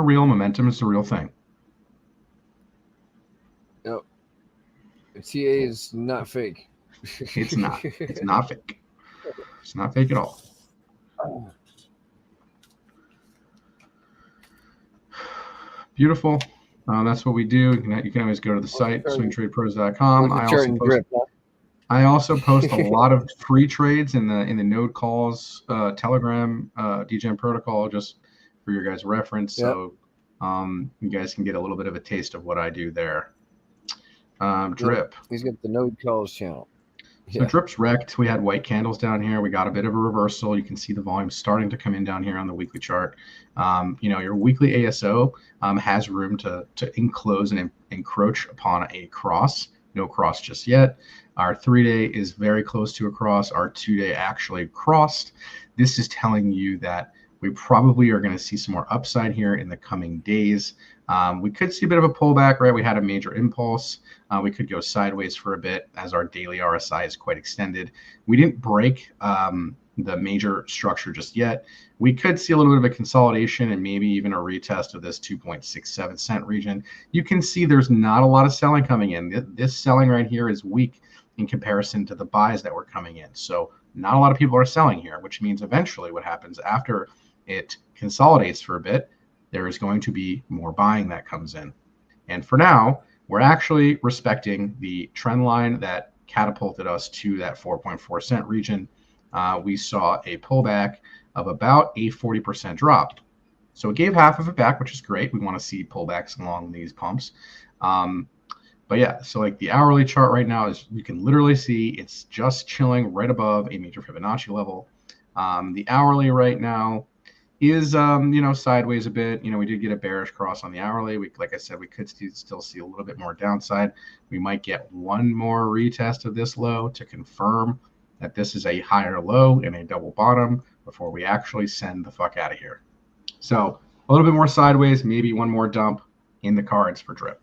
real. Momentum is the real thing. Yep. TA is not fake. It's not. It's not fake. It's not fake at all. Beautiful. That's what we do. You can always go to the site, swingtradepros.com. I also post a lot of free trades in the Node Calls Telegram DGen protocol, just for your guys' reference. Yep. So you guys can get a little bit of a taste of what I do there. Drip. He's got the Node Calls channel. So Drip's wrecked. We had white candles down here. We got a bit of a reversal. You can see the volume starting to come in down here on the weekly chart. Your weekly ASO has room to enclose and encroach upon a cross. No cross just yet. Our 3-day is very close to a cross. Our 2-day actually crossed. This is telling you that we probably are going to see some more upside here in the coming days. We could see a bit of a pullback, right? We had a major impulse. We could go sideways for a bit as our daily RSI is quite extended. We didn't break the major structure just yet. We could see a little bit of a consolidation and maybe even a retest of this 2.67 cent region. You can see there's not a lot of selling coming in. This selling right here is weak in comparison to the buys that were coming in. So not a lot of people are selling here, which means eventually what happens after it consolidates for a bit, there is going to be more buying that comes in. And for now, we're actually respecting the trend line that catapulted us to that 4.4 cent region. We saw a pullback of about a 40% drop. So it gave half of it back, which is great. We want to see pullbacks along these pumps. But yeah, so like the hourly chart right now is, you can literally see it's just chilling right above a major Fibonacci level. The hourly right now is sideways a bit. We did get a bearish cross on the hourly. Like I said, we could still see a little bit more downside. We might get one more retest of this low to confirm that this is a higher low and a double bottom before we actually send the fuck out of here. So a little bit more sideways, maybe one more dump in the cards for Drip.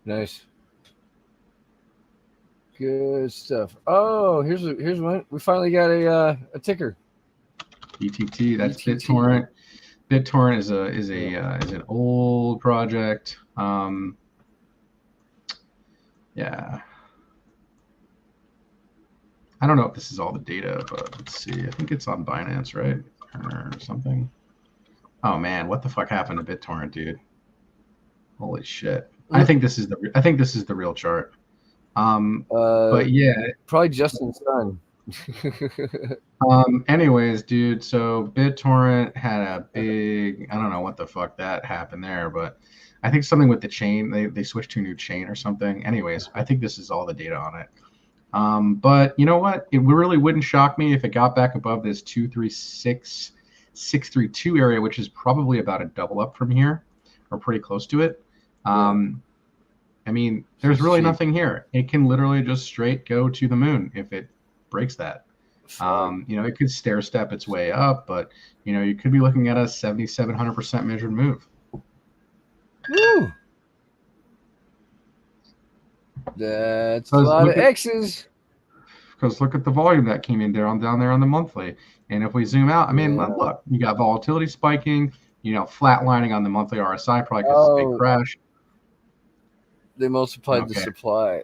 Nice. Good stuff. Oh, here's one. We finally got a ticker. BTT. That's BitTorrent. BitTorrent is an old project. Yeah. I don't know if this is all the data, but let's see. I think it's on Binance, right? or something. Oh man, what the fuck happened to BitTorrent, dude? Holy shit! I think this is the real chart. But yeah. Probably Justin's son. Anyways, dude, so BitTorrent had a big, I don't know what the fuck that happened there, but I think something with the chain, they switched to a new chain or something. Anyways, I think this is all the data on it. But you know what? It really wouldn't shock me if it got back above this 236, 632 area, which is probably about a double up from here, or pretty close to it. I mean, there's really nothing here. It can literally just straight go to the moon if it breaks that. You know, it could stair step its way up, but you know, you could be looking at a 7,700% measured move. Woo. That's a lot of X's. Because look at the volume that came in down there on the monthly. And if we zoom out, I mean, look, you got volatility spiking, you know, flatlining on the monthly RSI, probably because it's a big crash. They multiplied the supply.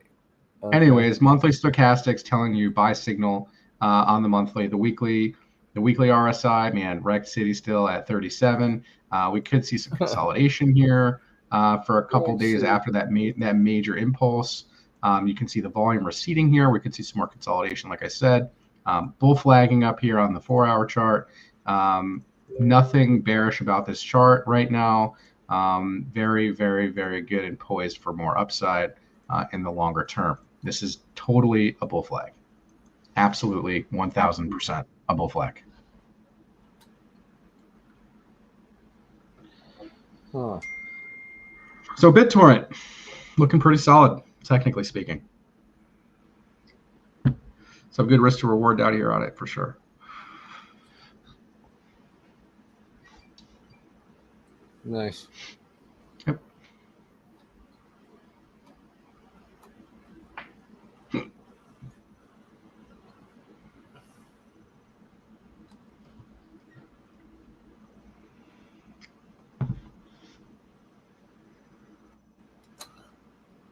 Okay. Anyways, monthly stochastics telling you buy signal on the monthly. The weekly RSI, man, Rec City still at 37. We could see some consolidation here for a couple days after that major impulse. You can see the volume receding here. We could see some more consolidation, like I said. Bull flagging up here on the 4-hour chart. Nothing bearish about this chart right now. Very, very, very good and poised for more upside in the longer term. This is totally a bull flag. Absolutely 1,000% a bull flag. Huh. So BitTorrent looking pretty solid, technically speaking. Some good risk to reward out here on it for sure. Nice. Yep.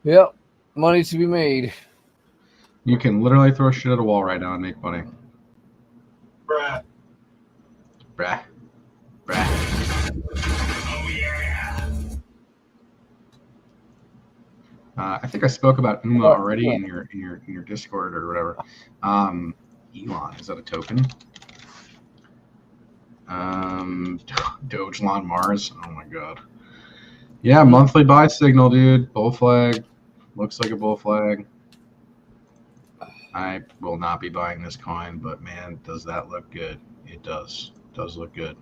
Yep. Money to be made. You can literally throw shit at a wall right now and make money. Bruh. Brah. Brah. Oh yeah. I think I spoke about UMA already in your Discord or whatever. Elon, is that a token? Dogelon Mars. Oh my god. Yeah, monthly buy signal, dude. Bull flag. Looks like a bull flag. I will not be buying this coin, but man, does that look good? It does. It does look good.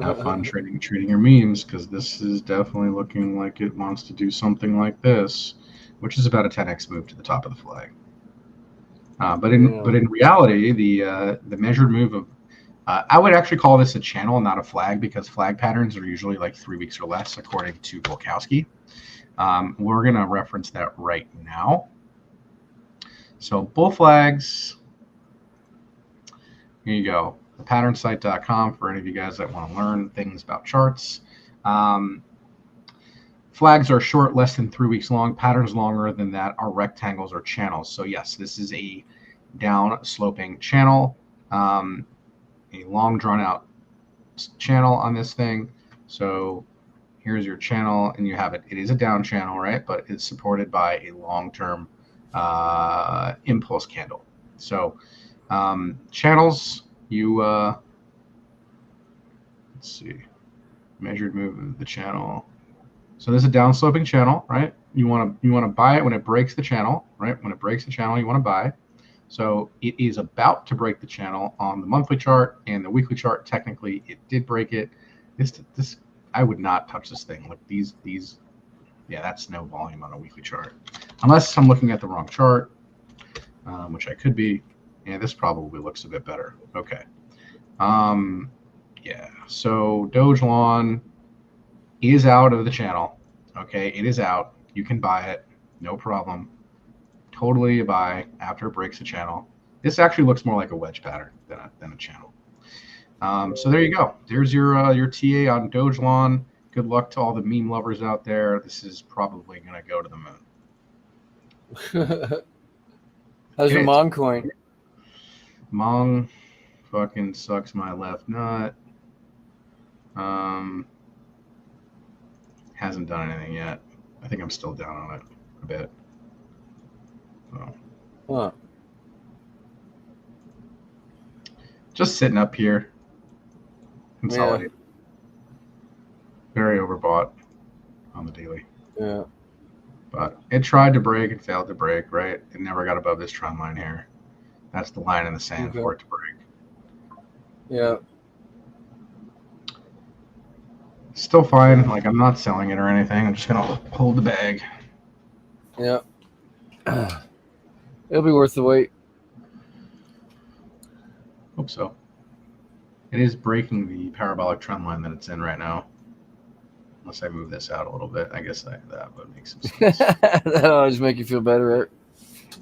Have fun trading your memes, because this is definitely looking like it wants to do something like this, which is about a 10x move to the top of the flag. But in reality, the measured move of I would actually call this a channel, not a flag, because flag patterns are usually like 3 weeks or less, according to Volkowski. We're going to reference that right now. So bull flags, here you go. Patternsite.com for any of you guys that want to learn things about charts. Flags are short, less than 3 weeks long. Patterns longer than that are rectangles or channels. So yes, this is a down sloping channel, a long drawn out channel on this thing. So here's your channel, and you have it. It is a down channel, right? But it's supported by a long-term impulse candle. So channels, you let's see, measured move of the channel. So this is a down sloping channel, right? You want to buy it when it breaks the channel, right? When it breaks the channel, you want to buy. So it is about to break the channel on the monthly chart and the weekly chart. Technically, it did break it. This I would not touch this thing. Look, these, yeah, that's no volume on a weekly chart, unless I'm looking at the wrong chart, which I could be. Yeah, this probably looks a bit better. Okay. Yeah. So Dogelon is out of the channel. Okay, it is out. You can buy it, no problem. Totally a buy after it breaks the channel. This actually looks more like a wedge pattern than a channel. So there you go. There's your TA on Dogelon. Good luck to all the meme lovers out there. This is probably going to go to the moon. How's your mom coin? Mong fucking sucks my left nut. Hasn't done anything yet. I think I'm still down on it a bit. So. Huh. Just sitting up here. Consolidated. Very overbought on the daily. Yeah. But it tried to break and failed to break, right? It never got above this trend line here. That's the line in the sand for it to break. Yeah. Still fine. Like, I'm not selling it or anything. I'm just going to hold the bag. Yeah. It'll be worth the wait. Hope so. It is breaking the parabolic trend line that it's in right now. Unless I move this out a little bit. I guess that would make some sense. That'll always make you feel better, right?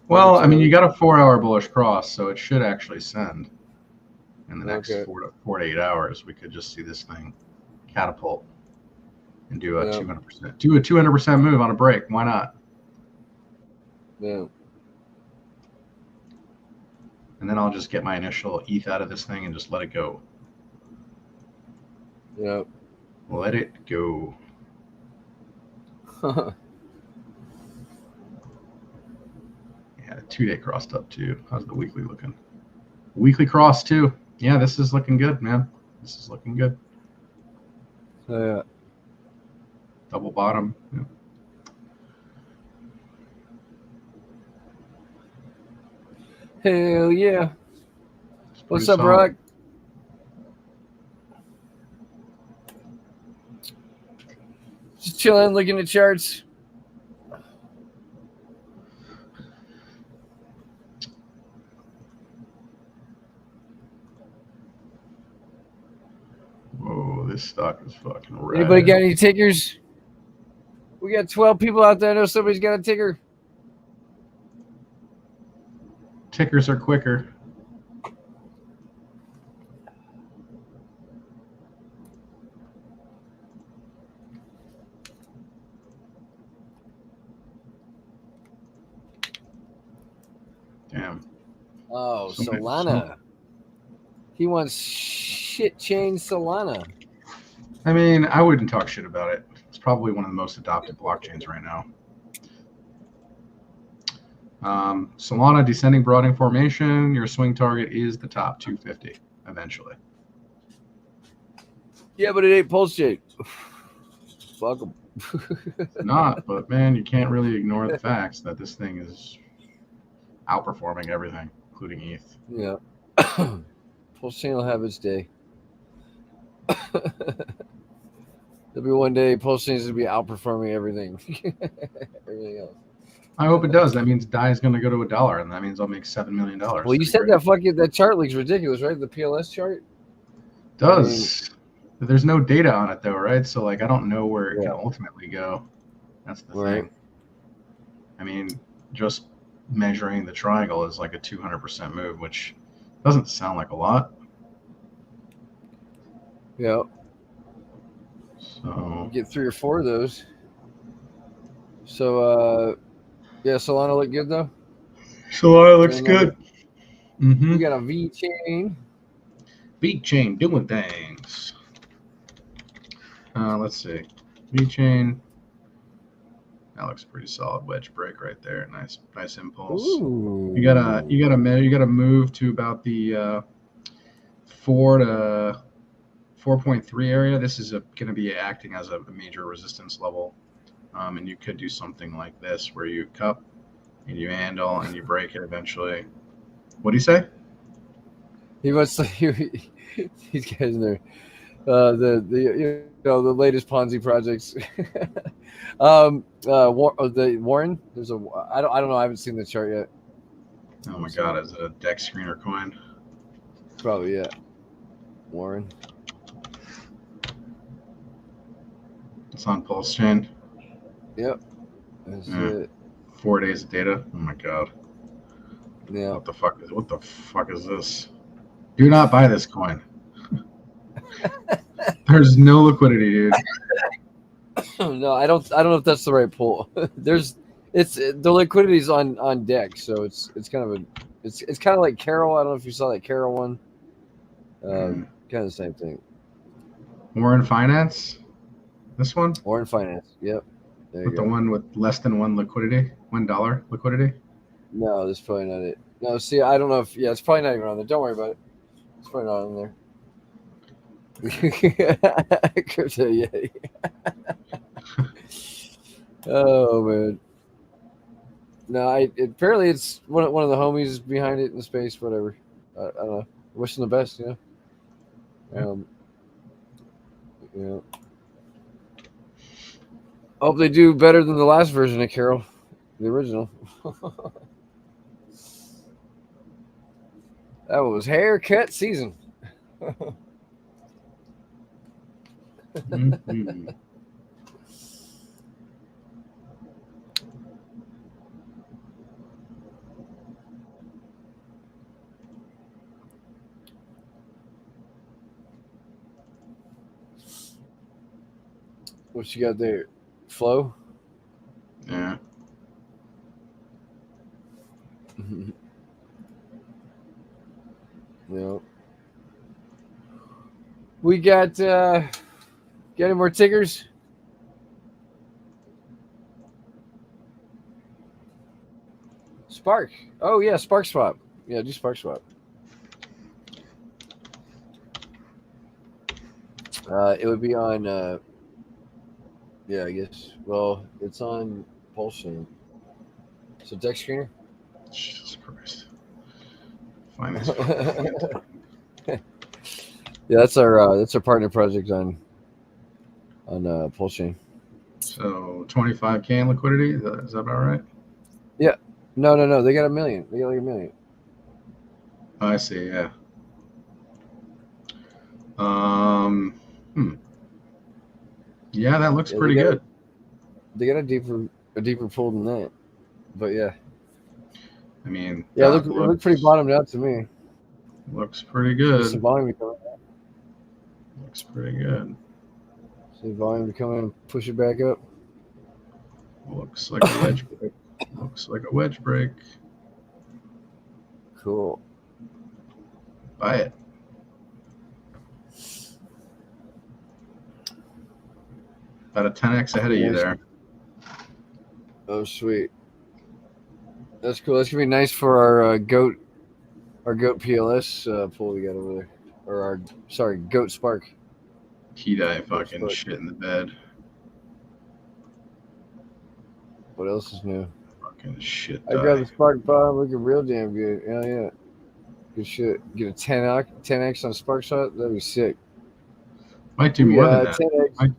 Well, I mean, you got a 4-hour bullish cross, so it should actually send in the next 4 to 8 hours. We could just see this thing catapult and do a 200% move on a break. Why not? Yeah. And then I'll just get my initial ETH out of this thing and just let it go. Yeah. Let it go. Yeah, the 2-day crossed up too. How's the weekly looking? Weekly cross too. Yeah, this is looking good, man. This is looking good. Yeah. Double bottom. Yeah. Hell yeah. What's up, solid. Brock? Just chilling, looking at charts. Whoa, this stock is fucking red. Anybody got any tickers? We got 12 people out there. I know somebody's got a ticker. Tickers are quicker. Damn. Oh, Somebody- Solana. He wants shit chain Solana. I mean, I wouldn't talk shit about it. It's probably one of the most adopted blockchains right now. Solana descending broadening formation. Your swing target is the top 250 eventually. Yeah, but it ain't Pulsechain. Fuck them. It's not, but man, you can't really ignore the facts that this thing is outperforming everything, including ETH. Yeah. Pulsechain will have its day. There'll be one day Pulsechain's going to be outperforming everything. Everything else. I hope it does. That means DAI is going to go to $1, and that means I'll make $7 million. Well, you said that chart looks ridiculous, right? The PLS chart? Does. There's no data on it though, right? So like I don't know where it can ultimately go. That's the thing. I mean, just measuring the triangle is like a 200% move, which doesn't sound like a lot. Yeah. So get 3 or 4 of those. So yeah, Solana look good though. Solana looks good. Mm-hmm. We got a V chain. V chain doing things. Let's see. V chain. That looks pretty solid wedge break right there. Nice impulse. Ooh. You gotta move to about the 4 to 4.3 area. This is going to be acting as a major resistance level, and you could do something like this where you cup and you handle and you break it eventually. What do you say? He wants to. These guys in there. The latest Ponzi projects. The Warren. There's a. I don't know. I haven't seen the chart yet. Oh my God! Is it a DEX screener coin? Probably, yeah. Warren. It's on Pulsechain. Yep. That's it. 4 days of data. Oh my God. Yeah. What the fuck is this? Do not buy this coin. There's no liquidity, dude. No, I don't know if that's the right pull. The liquidity's on deck, so it's kind of It's kind of like Carol. I don't know if you saw that Carol one. Mm. Kind of the same thing. Warren Finance. This one Warren Finance. Yep. There you with the go. one with less than $1 liquidity. No, that's probably not it. No, see, I don't know if it's probably not even on there. Don't worry about it. It's probably not on there. Crypto Yeti. Oh man. No, apparently it's one of the homies behind it in space. Whatever. I don't know. Wish them the best. You know. Yeah. Hope they do better than the last version of Carol, the original. That was haircut season. Mhm. What you got there? Flow? Yeah. Yeah. We got any more tickers? Spark. Oh yeah, Spark Swap. Yeah, do Spark Swap. It would be on yeah, I guess. Well, it's on Pulsechain. So Dex Screener? Jesus Christ. Find this fucking Yeah, that's our partner project on Pulsechain. So 25K in liquidity. Is that about right? Yeah. No. They got 1 million. They got like 1 million. Oh, I see. Yeah. Um. Yeah, that looks pretty good. They got a deeper pool than that. But yeah. I mean, Yeah, that it looked pretty bottomed out to me. Looks pretty Just some good. volume to come in. Looks pretty good. See volume to come in and push it back up. Looks like a wedge break. Looks like a wedge break. Cool. Buy it. About a 10x ahead of you there. Oh sweet. That's cool. That's gonna be nice for our goat PLS pool we got over there. Or our goat Spark. Heat eye fucking shit in the bed. What else is new? Fucking shit. I grabbed the Spark bomb, looking real damn good. Hell yeah. Good shit. Get a 10x on Spark Shot, that'd be sick. Might do more than that. 10x.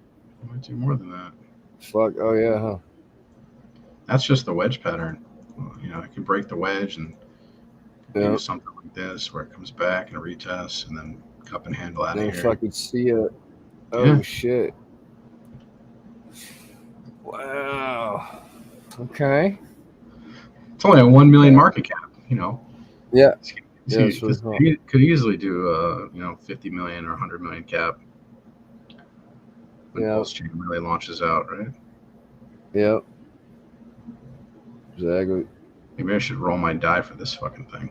Might do more than that. Fuck. Oh yeah, huh? That's just the wedge pattern. You know, it can break the wedge and do something like this where it comes back and retests and then cup and handle out of here. Fucking see it. Oh shit. Wow. Okay. It's only a 1 million market cap, you know. Yeah. Could easily do 50 million or 100 million cap when Pulsechain really launches out, right? Yep. Exactly. Maybe I should roll my die for this fucking thing.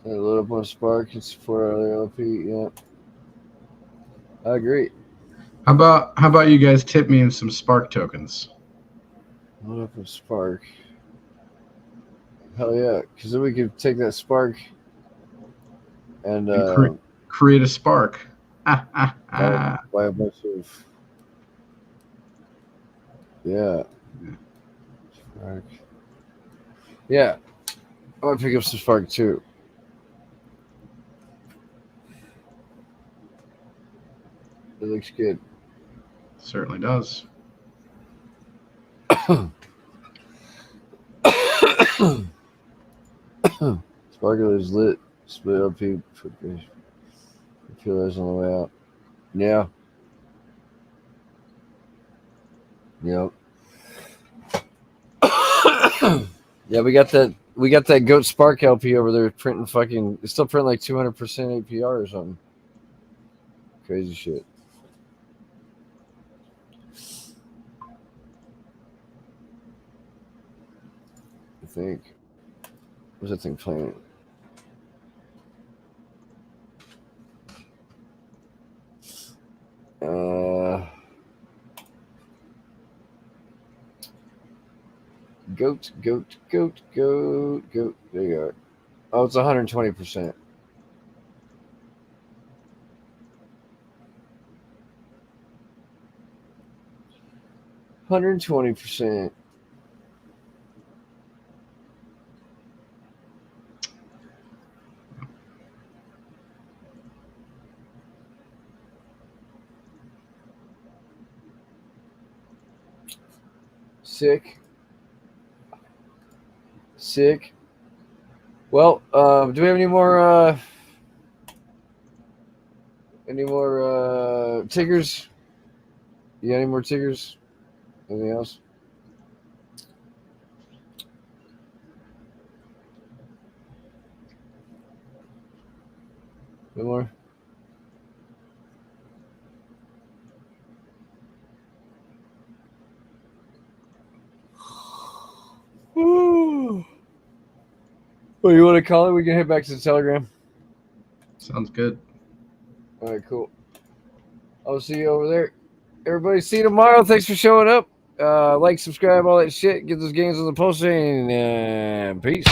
Load up on Spark and support our LP. Yeah, I agree. How about you guys tip me in some Spark tokens? Load up on Spark. Hell yeah, because then we could take that Spark and create a Spark. Buy a bunch of Spark. Yeah, I might pick up some Spark too. It looks good. Certainly does. Sparkler is lit. Split LP. Pillars on the way out. Yeah. Yep. Yeah, we got that Goat Spark LP over there printing fucking. It's still printing like 200% APR or something. Crazy shit. think. What's that thing playing? Goat. There you are. Oh, it's 120%. %. Sick. Well, do we have any more Tiggers? You got any more Tiggers? Anything else? No more? Well, you want to call it? We can head back to the Telegram. Sounds good. All right, cool. I'll see you over there. Everybody, see you tomorrow. Thanks for showing up. Like, subscribe, all that shit. Get those games on the Pulsechain, and peace.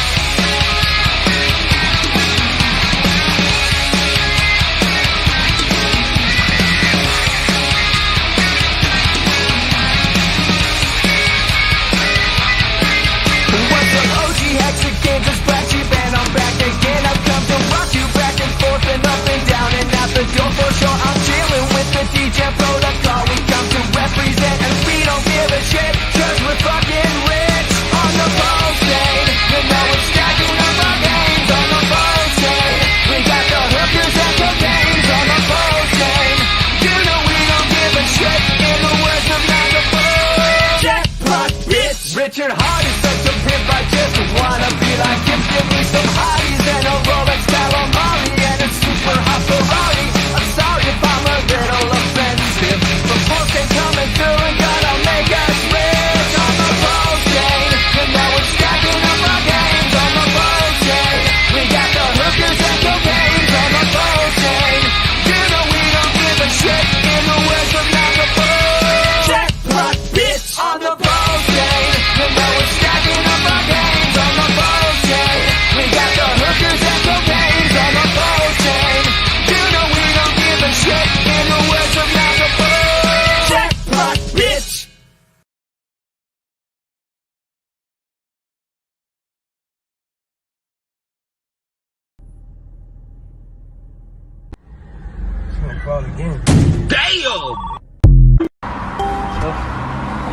BlackSheep, and I'm back again. I've come to rock you back and forth and up and down and out the door for sure. I'm chilling with the DJ protocol. We come to represent and we don't give a shit, cause we're fucking rich on the Pulsechain. You know we're stacking up our games on the Pulsechain. We got the hookers and cocaines on the Pulsechain. You know we don't give a shit, in the words of Nagapur. Jackpot, bitch! Richard Hart is such a pimp, I just wanna be like him. Give me some hotties and a Rolex Calamari and a super hot Ferrari. I'm sorry if I'm a little offensive, but Pulsechain coming through and gonna make us rich on the Pulsechain. You know we're stacking up our games on the Pulsechain. We got the hookers and cocaines on the Pulsechain. You know we don't give a shit, in the words of Nagapur. Jackpot, bitch! On the Pulsechain. You know we're stacking up our games on the Pulsechain. We got the hookers and cocaines on the Pulsechain. You know we don't give a shit, in the words of Nagapur. Jackpot, bitch!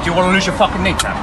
Do you want to lose your fucking kneecap?